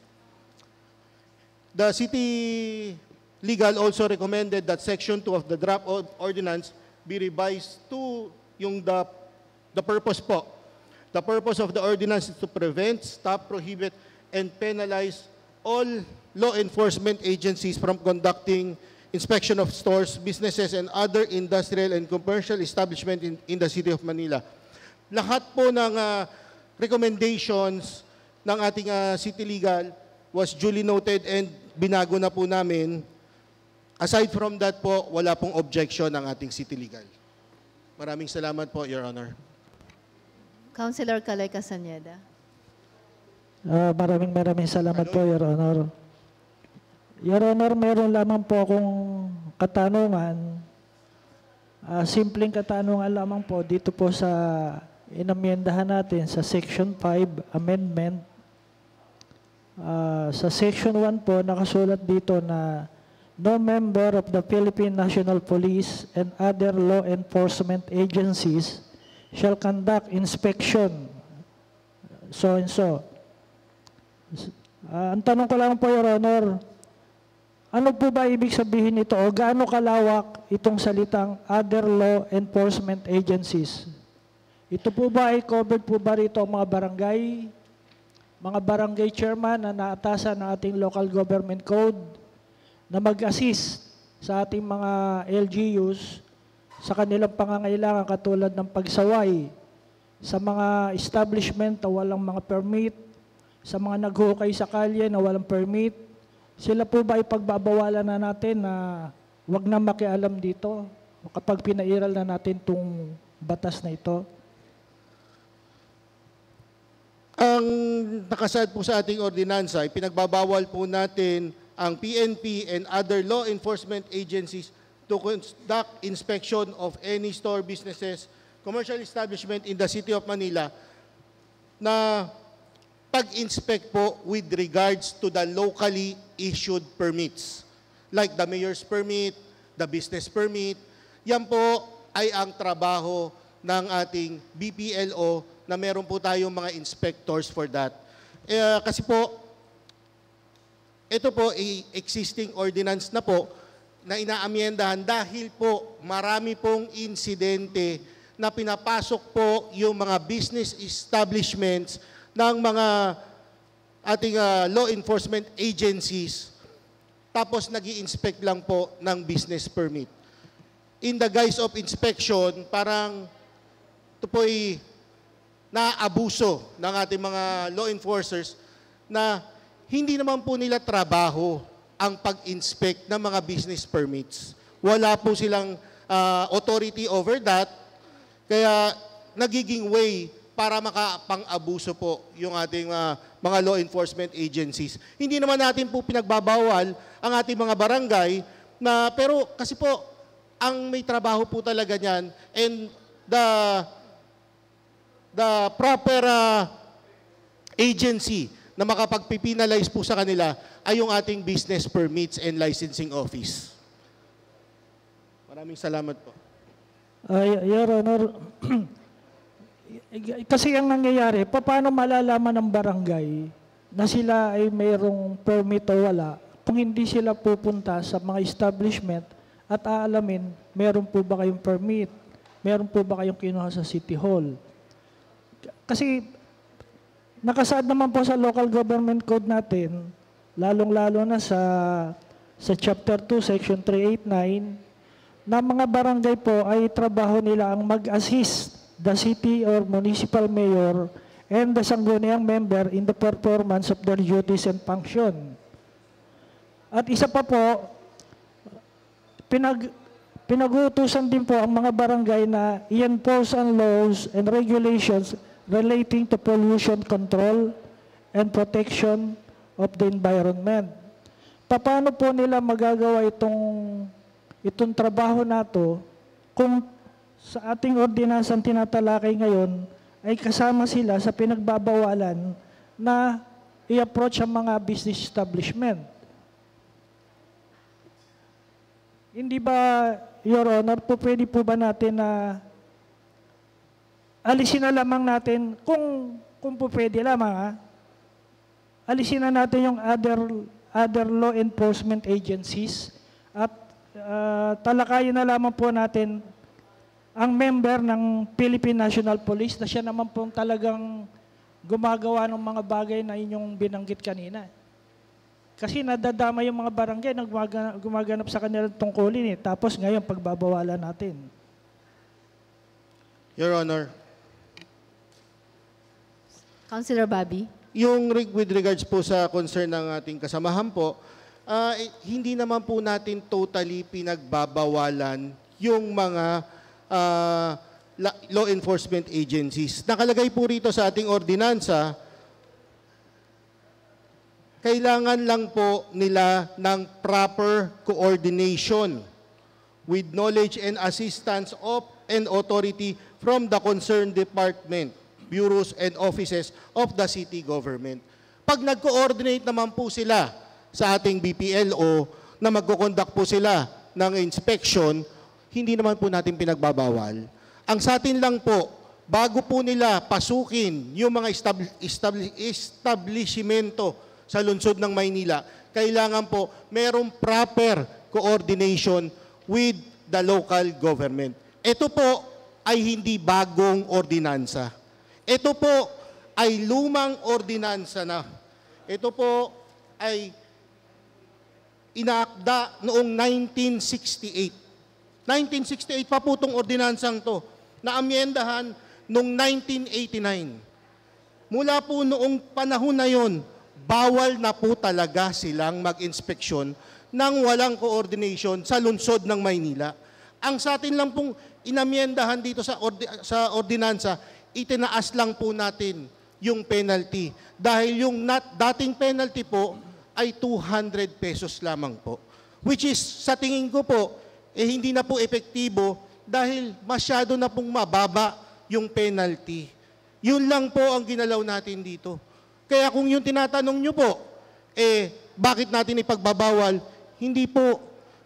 The City Legal also recommended that Section 2 of the draft ordinance be revised to the purpose po. The purpose of the ordinance is to prevent, stop, prohibit, and penalize all law enforcement agencies from conducting inspection of stores, businesses, and other industrial and commercial establishment in the City of Manila. Lahat po ng recommendations ng ating City Legal was duly noted and binago na po namin. Aside from that po, wala pong objection ng ating City Legal. Maraming salamat po, Your Honor. Councilor Calay Castañeda. Maraming salamat po, Your Honor. Your Honor, mayroon lamang po akong katanungan. Simpleng katanungan lamang po dito po sa inamyendahan natin sa Section 5 Amendment. Sa Section 1 po, nakasulat dito na no member of the Philippine National Police and other law enforcement agencies shall conduct inspection so and so. Ang tanong ko lang po, Your Honor, ano po ba ibig sabihin nito o gaano kalawak itong salitang other law enforcement agencies? Ito po ba ay covered po ba rito ang mga barangay chairman na naatasan ng ating local government code na mag-assist sa ating mga LGUs sa kanilang pangangailangan katulad ng pagsaway sa mga establishment na walang mga permit, sa mga naghukay sa kalye na walang permit? Sila po ba ipagbabawalan na natin na wag na makialam dito kapag pinairal na natin itong batas na ito? Ang nakasad po sa ating ordinansa, pinagbabawal po natin ang PNP and other law enforcement agencies to conduct inspection of any store, businesses, commercial establishment in the City of Manila na pag-inspect po with regards to the locally issued permits. Like the mayor's permit, the business permit. Yan po ay ang trabaho ng ating BPLO na meron po tayong mga inspectors for that. Kasi po, ito po ay existing ordinance na po na inaamyendahan dahil po marami pong insidente na pinapasok po yung mga business establishments ng mga ating law enforcement agencies tapos nag-i-inspect lang po ng business permit. In the guise of inspection, parang ito po ay naabuso ng ating mga law enforcers na hindi naman po nila trabaho ang pag-inspect ng mga business permits. Wala po silang authority over that, kaya nagiging way para makapang-abuso po yung ating mga law enforcement agencies. Hindi naman natin po pinagbabawal ang ating mga barangay, pero kasi po, ang may trabaho po talaga niyan and the proper agency na makapagpipinalize po sa kanila ay yung ating Business Permits and Licensing Office. Maraming salamat po. Your Honor, kasi ang nangyayari, paano malalaman ng barangay na sila ay mayroong permit o wala kung hindi sila pupunta sa mga establishment at aalamin, meron po ba kayong permit? Meron po ba kayong kinuha sa City Hall? Kasi nakasaad naman po sa local government code natin, lalong-lalo na sa Chapter 2, Section 389, na mga barangay po ay trabaho nila ang mag-assist the city or municipal mayor and the sangguniang member in the performance of their duties and function. At isa pa po, pinag-uutusan din po ang mga barangay na i-enforce ang laws and regulations relating to pollution control and protection of the environment. Paano po nila magagawa itong trabaho nato kung sa ating ordinansang tinatalakay ngayon ay kasama sila sa pinagbabawalan na i-approach ang mga business establishment? Hindi ba, Your Honor, pwede po ba natin na alisin na lamang natin, kung po pwede lamang, alisin na natin yung other law enforcement agencies at talakayin na lamang po natin ang member ng Philippine National Police na siya naman pong talagang gumagawa ng mga bagay na inyong binanggit kanina. Kasi nadadama yung mga barangay na gumaganap sa kanilang tungkulin eh. Tapos ngayon, pagbabawalan natin. Your Honor. Councilor Bobby. Yung with regards po sa concern ng ating kasamahan po, hindi naman po natin totally pinagbabawalan yung mga law enforcement agencies. Nakalagay po rito sa ating ordinansa, kailangan lang po nila ng proper coordination with knowledge and assistance of and authority from the concerned department, bureaus, and offices of the city government. Pag nag-coordinate naman po sila sa ating BPLO na magkukonduct po sila ng inspection, hindi naman po natin pinagbabawal. Ang sa atin lang po, bago po nila pasukin yung mga establishmento sa lungsod ng Maynila, kailangan po merong proper coordination with the local government. Ito po ay hindi bagong ordinansa. Ito po ay lumang ordinansa na. Ito po ay inaakda noong 1968. 1968 pa po itong ordinansang to na amyendahan noong 1989. Mula po noong panahon na yon, bawal na po talaga silang mag-inspeksyon nang walang coordination sa lungsod ng Maynila. Ang sa atin lang pong inamyendahan dito sa ordinansa, itinaas lang po natin yung penalty. Dahil yung dating penalty po ay 200 pesos lamang po. Which is, sa tingin ko po, hindi na po epektibo dahil masyado na pong mababa yung penalty. Yun lang po ang ginalaw natin dito. Kaya kung yung tinatanong nyo po, bakit natin ipagbabawal? Hindi po,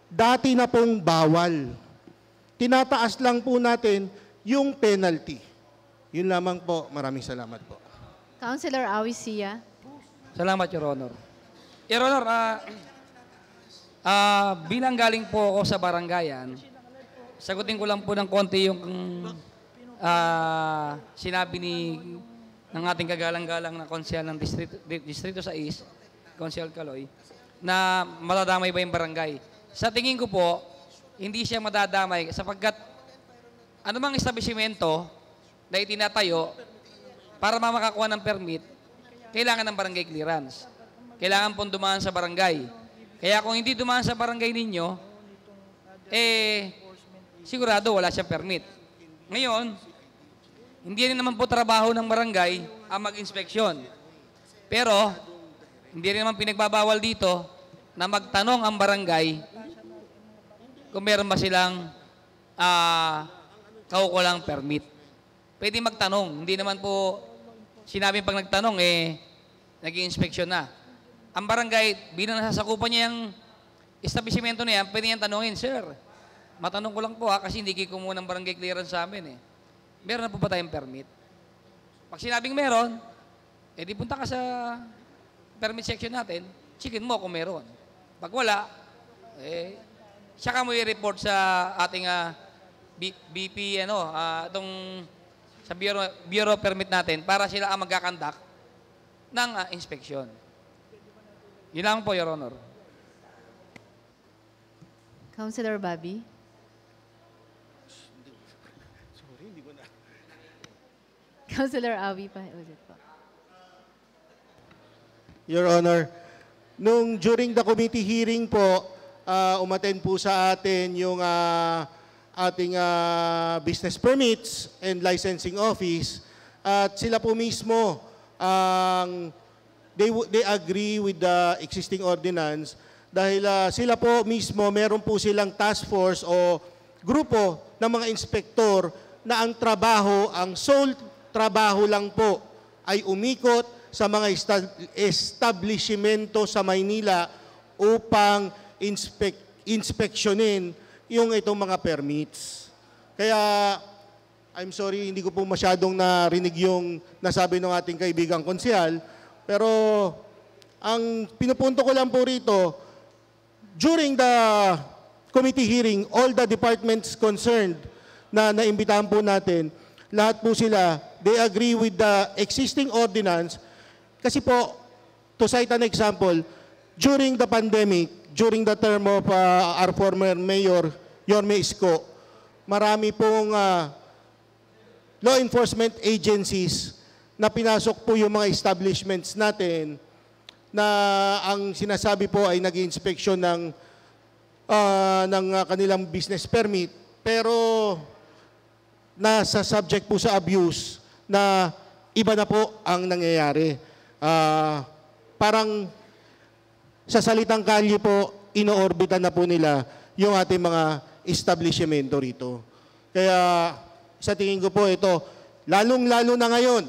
dati na pong bawal. Tinataas lang po natin yung penalty. Yun lamang po. Maraming salamat po. Councilor Awi Sia. Salamat, Your Honor. Your Honor, bilang galing po ako sa barangayan, sagutin ko lang po ng konti yung sinabi ng ating kagalang-galang na konsyal ng Distrito 6, Konsyal Caloy, na madadamay ba yung barangay. Sa tingin ko po, hindi siya madadamay sapagkat anumang establishmento na itinatayo para makakuha ng permit, kailangan ng barangay clearance. Kailangan pong dumaan sa barangay. Kaya kung hindi dumaan sa barangay ninyo, sigurado wala siyang permit. Ngayon, hindi rin naman po trabaho ng barangay ang mag-inspeksyon. Pero, hindi rin naman pinagbabawal dito na magtanong ang barangay kung meron ba silang kaukulang permit. Pwede magtanong. Hindi naman po sinabi pag nagtanong, nag-i-inspeksyon na. Ang barangay, bilang nasasakupan niya yung establishmento na yan, pwede niyang tanongin, Sir, matanong ko lang po kasi hindi kayo kumuha ng barangay clearance sa amin Meron na po ba tayong permit? Pag sinabing meron, di punta ka sa permit section natin, checkin mo kung meron. Pag wala, saka mo i-report sa ating BP, itong sa Bureau Permit natin para sila ang magkakandak ng inspeksyon. Yun lang po, Your Honor. Councilor Bobby. Councilor Awi pa ulit po. Your Honor, during the committee hearing po, umattend po sa atin yung ating business permits and licensing office at sila po mismo they agree with the existing ordinance dahil sila po mismo meron po silang task force o grupo ng mga inspektor na ang sole trabaho lang po ay umikot sa mga establishmento sa Maynila upang inspeksyonin yung itong mga permits. Kaya, I'm sorry, hindi ko po masyadong narinig yung nasabi ng ating kaibigang konsyal, pero ang pinupunto ko lang po rito, during the committee hearing, all the departments concerned na naimbitahan po natin, lahat po sila, they agree with the existing ordinance. Kasi po, to cite an example, during the pandemic, during the term of our former Mayor, Yorme Isko, marami pong law enforcement agencies na pinasok po yung mga establishments natin na ang sinasabi po ay nag-inspeksyon ng kanilang business permit, pero nasa subject po sa abuse na iba na po ang nangyayari. Parang sa salitang kalye po, inoorbitan na po nila yung ating mga establishmento rito. Kaya sa tingin ko po ito, lalong-lalo na ngayon,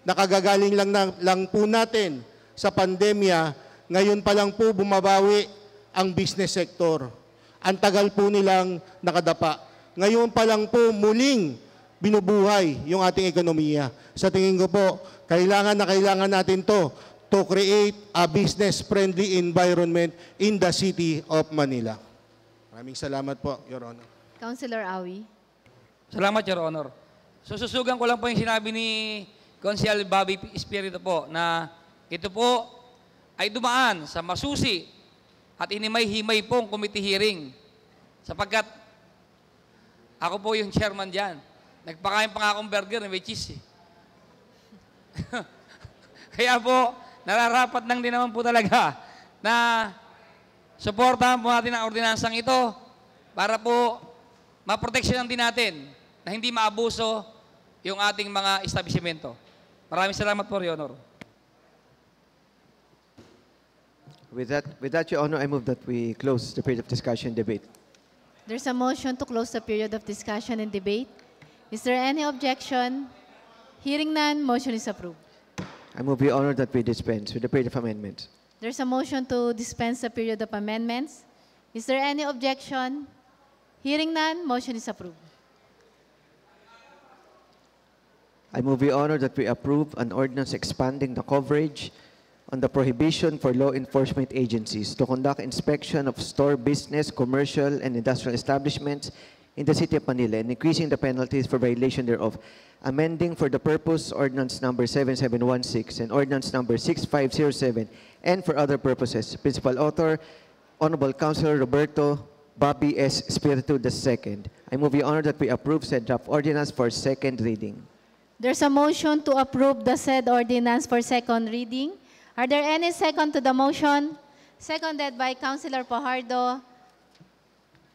nakagagaling lang po natin sa pandemya, ngayon pa lang po bumabawi ang business sector. Ang tagal po nilang nakadapa. Ngayon pa lang po muling binubuhay yung ating ekonomiya. Sa tingin ko po, kailangan natin to create a business-friendly environment in the city of Manila. Maraming salamat po, Your Honor. Councilor Awi. Salamat, Your Honor. Sususugan ko lang po yung sinabi ni Consial Bobby Espiritu po na ito po ay dumaan sa masusi at inimay-himay pong committee hearing sapagkat ako po yung chairman dyan. Nagpakain pa nga akong burger na may cheese. Kaya po, nararapat lang din naman po talaga na suportahan po natin ang ordinansang ito para po maproteksyonan din natin na hindi maabuso yung ating mga establishmento. Maraming salamat po, Your Honor. With that, Your Honor, I move that we close the period of discussion and debate. There's a motion to close the period of discussion and debate. Is there any objection? Hearing none, motion is approved. I move, Your Honor, that we dispense with the period of amendments. There's a motion to dispense the period of amendments. Is there any objection? Hearing none, motion is approved. I move, Your Honor, that we approve an ordinance expanding the coverage on the prohibition for law enforcement agencies to conduct inspection of store, business, commercial, and industrial establishments in the City of Manila and increasing the penalties for violation thereof, amending for the purpose Ordinance Number 7716 and Ordinance Number 6507, and for other purposes. Principal Author, Honorable Councilor Roberto Bobby S. Espiritu II. I move, Your Honor, that we approve said draft ordinance for second reading. There's a motion to approve the said ordinance for second reading. Are there any second to the motion? Seconded by Councilor Pajardo,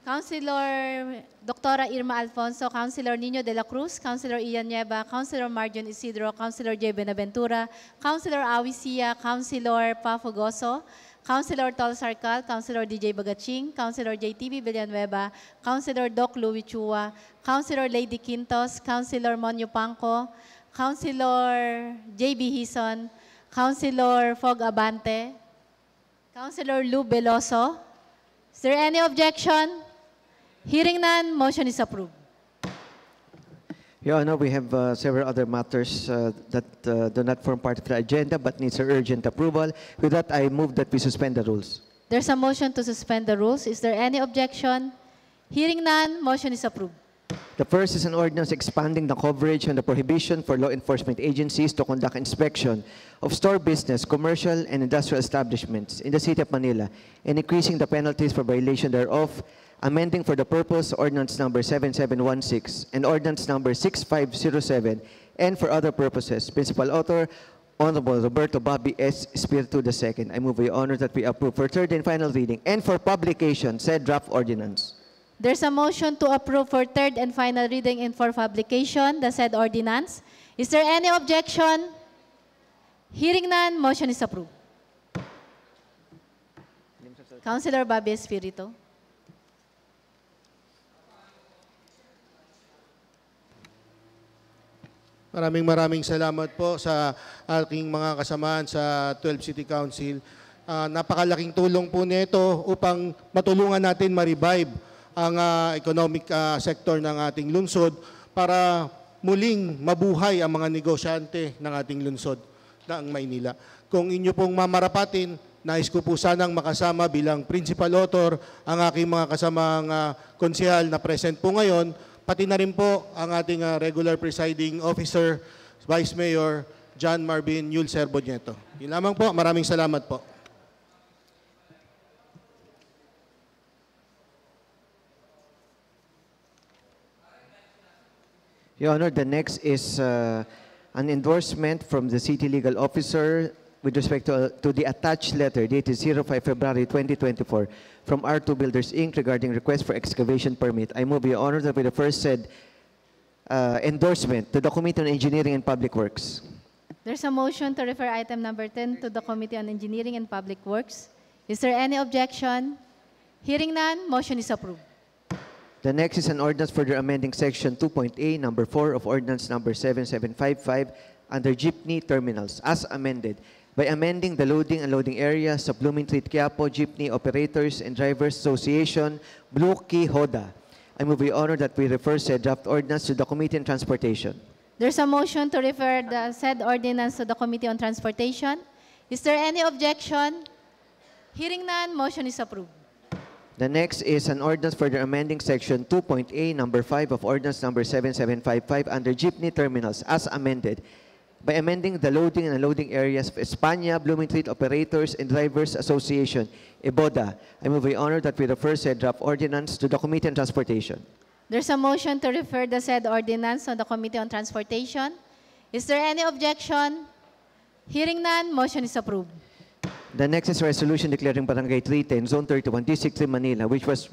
Councilor Dr. Irma Alfonso, Councilor Nino de la Cruz, Councilor Ian Nieva, Councilor Marjon Isidro, Councilor J. Benaventura, Councilor Awi Sia, Councilor Pafo Goso, Councilor Tol Sarcal, Councilor DJ Bagaching, Councilor JTV Villanueva, Councilor Doc Louis Chua, Councilor Lady Quintos, Councilor Monyo Pangco, Councilor JB Hison, Councilor Fog Abante, Councilor Lou Veloso. Is there any objection? Hearing none, motion is approved. Your Honor, we have several other matters that do not form part of the agenda but needs urgent approval. With that, I move that we suspend the rules. There's a motion to suspend the rules. Is there any objection? Hearing none, motion is approved. The first is an ordinance expanding the coverage on the prohibition for law enforcement agencies to conduct inspection of store, business, commercial, and industrial establishments in the City of Manila and increasing the penalties for violation thereof, amending for the purpose Ordinance Number 7716 and Ordinance Number 6507, and for other purposes. Principal Author, Honorable Roberto Bobby S. Espiritu II. I move, Your Honor, that we approve for third and final reading and for publication said draft ordinance. There's a motion to approve for third and final reading and for publication the said ordinance. Is there any objection? Hearing none, motion is approved. Councilor Bobby Espiritu. Maraming salamat po sa aking mga kasamaan sa 12 City Council. Napakalaking tulong po nito upang matulungan natin ma-revive ang economic sector ng ating lungsod para muling mabuhay ang mga negosyante ng ating lungsod ng Maynila. Kung inyo pong mamarapatin, nais ko po sanang makasama bilang principal author ang aking mga kasamang konsehal na present po ngayon, pati na rin po ang ating regular presiding officer, Vice Mayor John Marvin Yulcer Bonieto. Yun lamang po, maraming salamat po. Your Honor, the next is an endorsement from the City Legal Officer with respect to the attached letter dated 05 February 2024 from R2 Builders Inc. regarding request for excavation permit. I move, Your Honor, that we refer said endorsement to the Committee on Engineering and Public Works. There's a motion to refer item number 10 to the Committee on Engineering and Public Works. Is there any objection? Hearing none, motion is approved. The next is an ordinance further amending section 2.A, number 4 of ordinance number 7755 under jeepney terminals as amended by amending the loading and loading areas of Blooming Treat Quiapo Jeepney Operators and Drivers Association, Blue Key HODA. I move, Your Honor, that we refer said draft ordinance to the Committee on Transportation. There's a motion to refer the said ordinance to the Committee on Transportation. Is there any objection? Hearing none, motion is approved. The next is an ordinance further amending section 2.A, number 5 of ordinance number 7755 under jeepney terminals as amended by amending the loading and unloading areas of Espana, Blooming Treat Operators and Drivers Association, EBODA. I move, Your Honor, that we refer said draft ordinance to the Committee on Transportation. There's a motion to refer the said ordinance on the Committee on Transportation. Is there any objection? Hearing none, motion is approved. The next is a resolution declaring Barangay 310, Zone 31, District 3, Manila, which was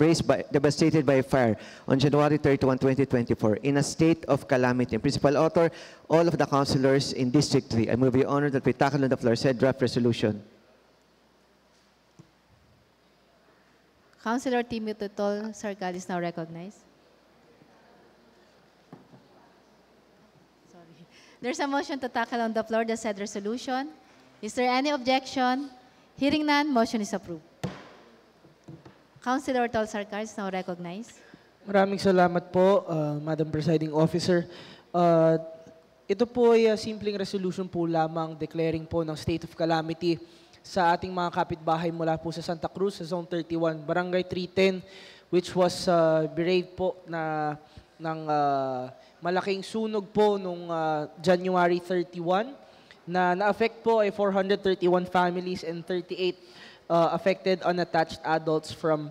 devastated by a fire on January 31, 2024, in a state of calamity. Principal author, all of the councilors in District 3. I move, Your Honor, that we tackle on the floor said draft resolution. Councilor Timothy Tol Sargal is now recognized. Sorry. There's a motion to tackle on the floor the said resolution. Is there any objection? Hearing none, motion is approved. Councilor Tol Sargal is now recognized. Maraming salamat po, Madam Presiding Officer. Ito po ay simpleng resolution po lamang declaring po ng state of calamity sa ating mga kapitbahay mula po sa Santa Cruz, sa Zone 31, Barangay 310, which was bereaved po ng malaking sunog po noong January 31. Na-affect po ay 431 families and 38 affected unattached adults from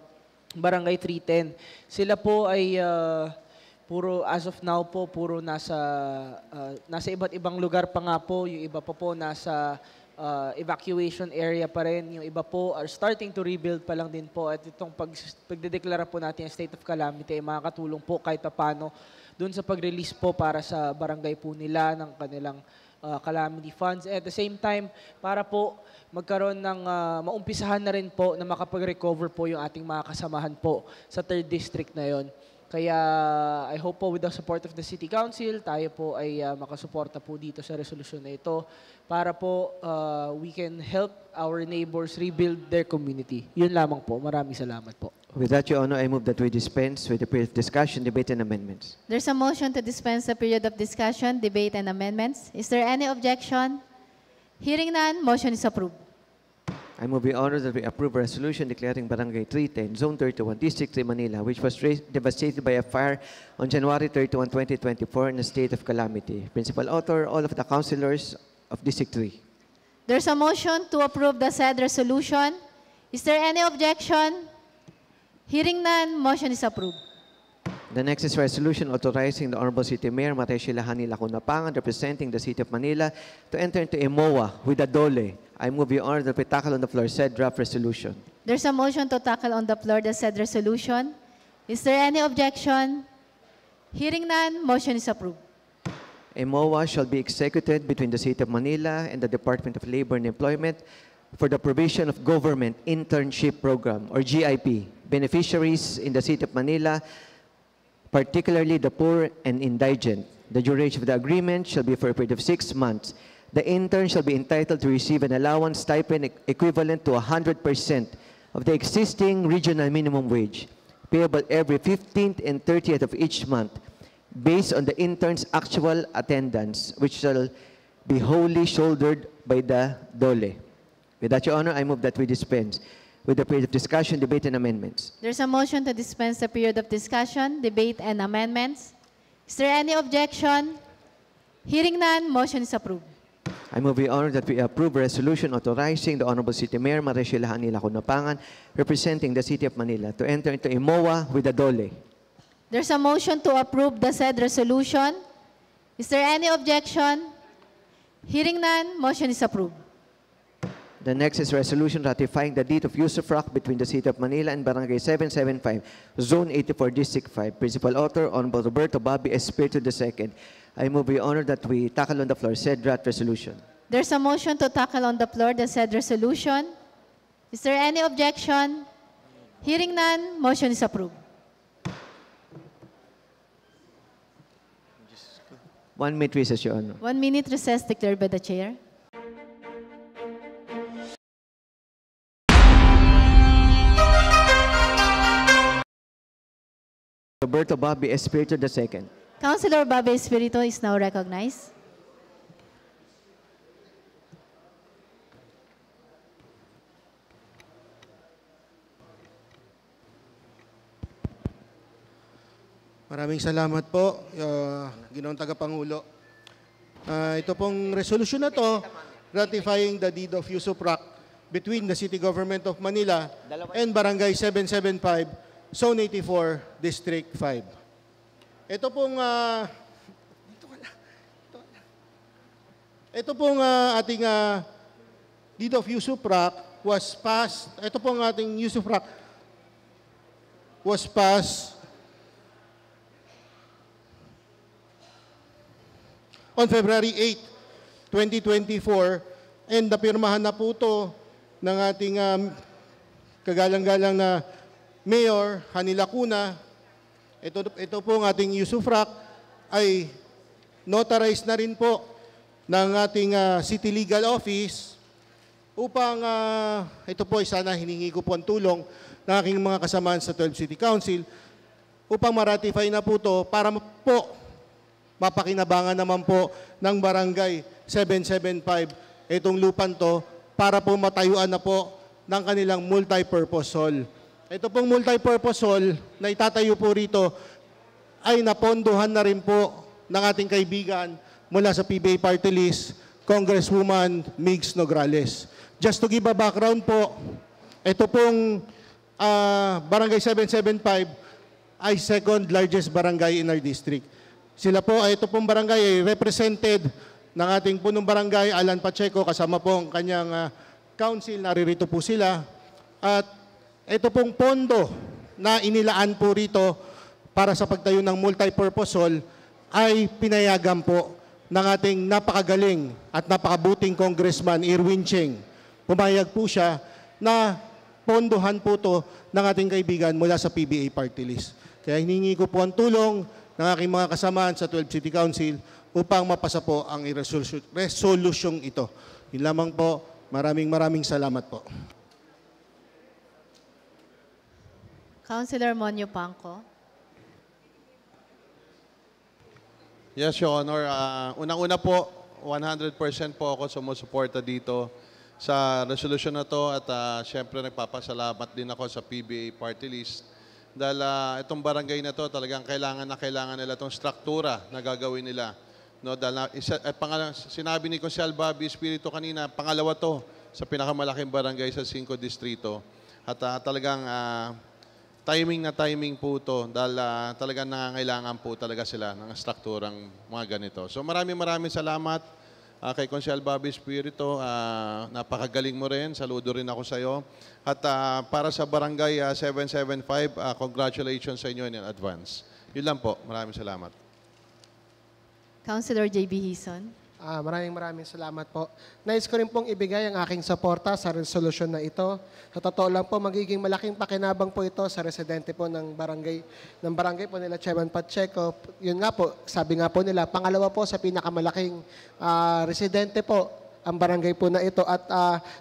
Barangay 310. Sila po ay puro, as of now po, puro nasa iba't ibang lugar pa nga po. Yung iba pa po nasa evacuation area pa rin. Yung iba po are starting to rebuild pa lang din po. At itong pagdedeklara po natin ang state of calamity ay makakatulong po kahit paano doon sa pag-release po para sa barangay po nila ng kanilang calamity funds. At the same time, para po magkaroon ng maumpisahan na rin po na makapag-recover po yung ating mga kasamahan po sa 3rd District na yon. Kaya I hope po with the support of the City Council, tayo po ay makasuporta po dito sa resolution na ito para po we can help our neighbors rebuild their community. Yun lamang po. Maraming salamat po. With that, Your Honor, I move that we dispense with the period of discussion, debate, and amendments. There's a motion to dispense the period of discussion, debate, and amendments. Is there any objection? Hearing none, motion is approved. I move, Your Honor, that we approve a resolution declaring Barangay 310, Zone 31, District 3, Manila, which was devastated by a fire on January 31, 2024 in a state of calamity. Principal author, all of the councilors of District 3. There's a motion to approve the said resolution. Is there any objection? Hearing none, motion is approved. The next is resolution authorizing the Honorable City Mayor Matay Shilahani Lacunapangan, representing the City of Manila, to enter into a MOA with a DOLE. I move, Your Honor, that we tackle on the floor said draft resolution. There's a motion to tackle on the floor the said resolution. Is there any objection? Hearing none, motion is approved. A MOA shall be executed between the City of Manila and the Department of Labor and Employment for the provision of Government Internship Program, or GIP, beneficiaries in the City of Manila, particularly the poor and indigent. The duration of the agreement shall be for a period of 6 months. The intern shall be entitled to receive an allowance stipend equivalent to 100% of the existing regional minimum wage, payable every 15th and 30th of each month, based on the intern's actual attendance, which shall be wholly shouldered by the DOLE. With that, Your Honor, I move that we dispense with the period of discussion, debate, and amendments. There's a motion to dispense the period of discussion, debate, and amendments. Is there any objection? Hearing none, motion is approved. I move, Your Honor, that we approve a resolution authorizing the Honorable City Mayor Matay Shilahani Lacunapangan, representing the City of Manila, to enter into a MOA with the DOLE. There's a motion to approve the said resolution. Is there any objection? Hearing none, motion is approved. The next is resolution ratifying the deed of usufruct between the City of Manila and Barangay 775, Zone 84, District 5. Principal author, Honorable Roberto Bobby Espiritu II. I move, Your Honor, that we tackle on the floor said draft resolution. There's a motion to tackle on the floor the said resolution. Is there any objection? Hearing none, motion is approved. 1 minute recess, Your Honor. 1 minute recess declared by the chair. Roberto Bobby Espiritu II. Councilor Bobby Espiritu is now recognized. Maraming salamat po, Ginoong Tagapangulo. Ito pong resolution na to, ratifying the deed of usufruct between the City Government of Manila and Barangay 775, Zone 84, District 5. Ito pong ating deed of usufruct was passed. Ito pong ating usufruct was passed on February 8, 2024, and napirmahan na po ito ng ating kagalang-galang na Mayor Hani Lacuna. Ito po ang ating usufruct ay notarized na rin po ng ating City Legal Office upang ito po ay sana hiningi ko po ang tulong ng aking mga kasamaan sa 12 City Council upang ma-ratify na po ito para po mapakinabangan naman po ng Barangay 775 itong lupan to para po matayuan na po ng kanilang multi-purpose hall. Ito pong multi-purpose hall na itatayo po rito ay napondohan na rin po ng ating kaibigan mula sa PBA Party List, Congresswoman Migs Nograles. Just to give a background po, ito pong Barangay 775 ay second largest barangay in our district. Sila po, ito pong barangay ay represented ng ating punong barangay, Alan Pacheco, kasama po ang kanyang council, naririto po sila. At ito pong pondo na inilaan po rito para sa pagtayo ng multi-purpose hall ay pinayagan po ng ating napakagaling at napakabuting Congressman Irwin Cheng. Pumayag po siya na pondohan po to ng ating kaibigan mula sa PBA Party List. Kaya hiningi ko po ang tulong ng aking mga kasamaan sa 12 City Council upang mapasa po ang resolusyong ito. Yun lamang po. Maraming salamat po. Councilor Monyo Pangco. Yes, Your Honor. Unang-una po, 100% po ako sumusuporta dito sa resolution na to at syempre nagpapasalamat din ako sa PBA Party List dahil itong barangay na to talagang kailangan nila itong struktura na gagawin nila. No, dahil sinabi ni Consel Bobby Espiritu kanina, pangalawa to sa pinakamalaking barangay sa 5 distrito. At talagang timing po to dahil talagang nangangailangan po talaga sila ng strukturang mga ganito. So maraming salamat kay Consel Bobby Espiritu. Napakagaling mo rin. Saludo rin ako sa iyo. At para sa barangay 775, congratulations sa inyo in advance. Yun lang po. Maraming salamat. Councilor J.B. Hison. Maraming salamat po. Nais ko rin pong ibigay ang aking suporta sa resolusyon na ito. Sa totoo lang po, magiging malaking pakinabang po ito sa residente po ng barangay po nila Chairman Pacheco. Yun nga po, sabi nga po nila, pangalawa po sa pinakamalaking residente po ang barangay po na ito. At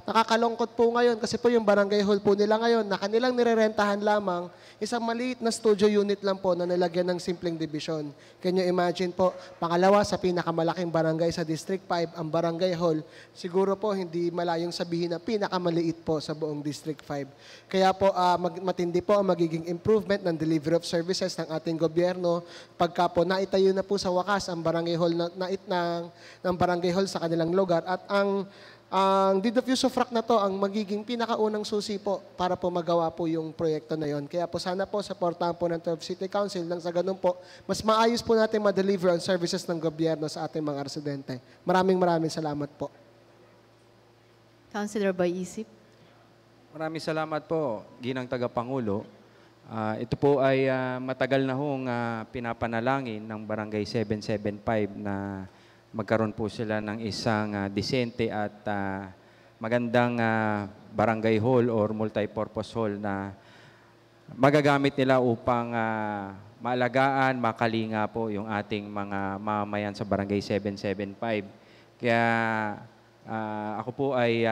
nakakalungkot po ngayon kasi po yung barangay hall po nila ngayon na kanilang nirerentahan lamang, isang maliit na studio unit lang po na nilagyan ng simpleng division. Can you imagine po, pangalawa sa pinakamalaking barangay sa District 5, ang barangay hall, siguro po hindi malayong sabihin na pinakamaliit po sa buong District 5. Kaya po matindi po ang magiging improvement ng delivery of services ng ating gobyerno pagka po naitayo na po sa wakas ang barangay hall ng barangay hall sa kanilang lugar. At ang deed of use of RAC na to ang magiging pinakaunang susi po para po magawa po yung proyekto na yon. Kaya po sana po supportahan po ng 12 City Council nang sa ganun po, mas maayos po natin ma-deliver ang services ng gobyerno sa ating mga residente. Maraming salamat po. Councilor Boy Isip. Maraming salamat po, Ginang Tagapangulo. Ito po ay matagal na hong pinapanalangin ng Barangay 775 na magkaroon po sila ng isang disente at magandang barangay hall or multi-purpose hall na magagamit nila upang maalagaan, makalinga po yung ating mga mamamayan sa Barangay 775. Kaya ako po ay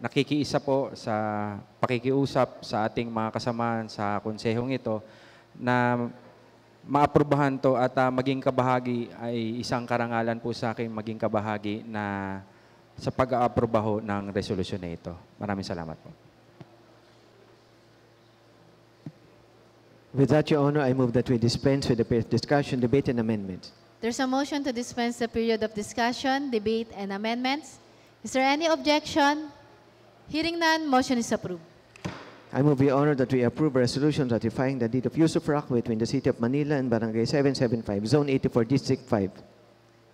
nakikiisa po sa pakikiusap sa ating mga kasamahan sa konsehong ito na maaprubahan to at maging kabahagi ay isang karangalan po sa akin maging kabahagi na sa pag-aaprobaho ng resolusyon na ito. Maraming salamat po. With that, Your Honor, I move that we dispense with the discussion, debate, and amendments. There's a motion to dispense the period of discussion, debate, and amendments. Is there any objection? Hearing none, motion is approved. I move, Your Honor, that we approve a resolution ratifying the deed of use of RAC between the City of Manila and Barangay 775, Zone 84, District 5.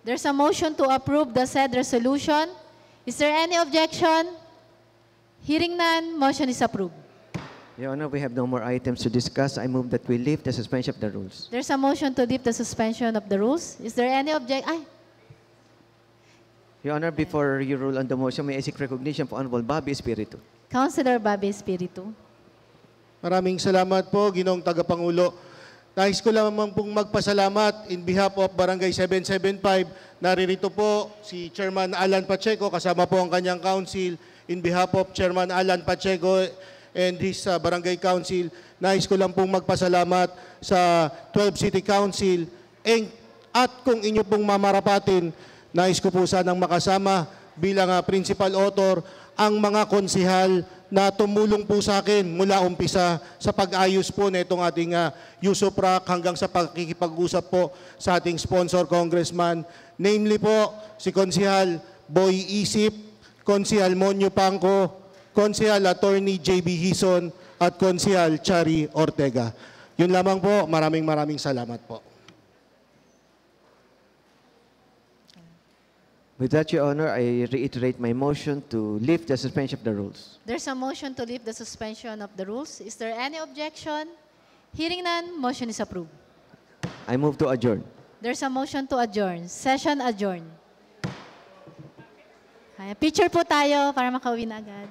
There's a motion to approve the said resolution. Is there any objection? Hearing none, motion is approved. Your Honor, we have no more items to discuss. I move that we lift the suspension of the rules. There's a motion to lift the suspension of the rules. Is there any objection? Your Honor, before you rule on the motion, may I seek recognition for Honorable Bobby Espiritu. Councilor Bobby Espiritu. Maraming salamat po, Ginoong Tagapangulo. Nais ko lamang pong magpasalamat in behalf of Barangay 775. Naririto po si Chairman Alan Pacheco, kasama po ang kanyang council. In behalf of Chairman Alan Pacheco and his Barangay Council, nais ko lang pong magpasalamat sa 12 City Council. At kung inyo pong mamarapatin, nais ko po sanang makasama bilang principal author ang mga konsihal na tumulong po sa akin mula umpisa sa pag-ayos po na itong ating use of RAC hanggang sa pagkikipag-usap po sa ating sponsor congressman. Namely po si Konsihal Boy Isip, Konsihal Monyo Pangco, Konsihal Attorney JB Hison at Konsihal Chari Ortega. Yun lamang po. Maraming salamat po. With that, Your Honor, I reiterate my motion to lift the suspension of the rules. There's a motion to lift the suspension of the rules. Is there any objection? Hearing none, motion is approved. I move to adjourn. There's a motion to adjourn. Session adjourned. Picture po tayo para makauwi na agad.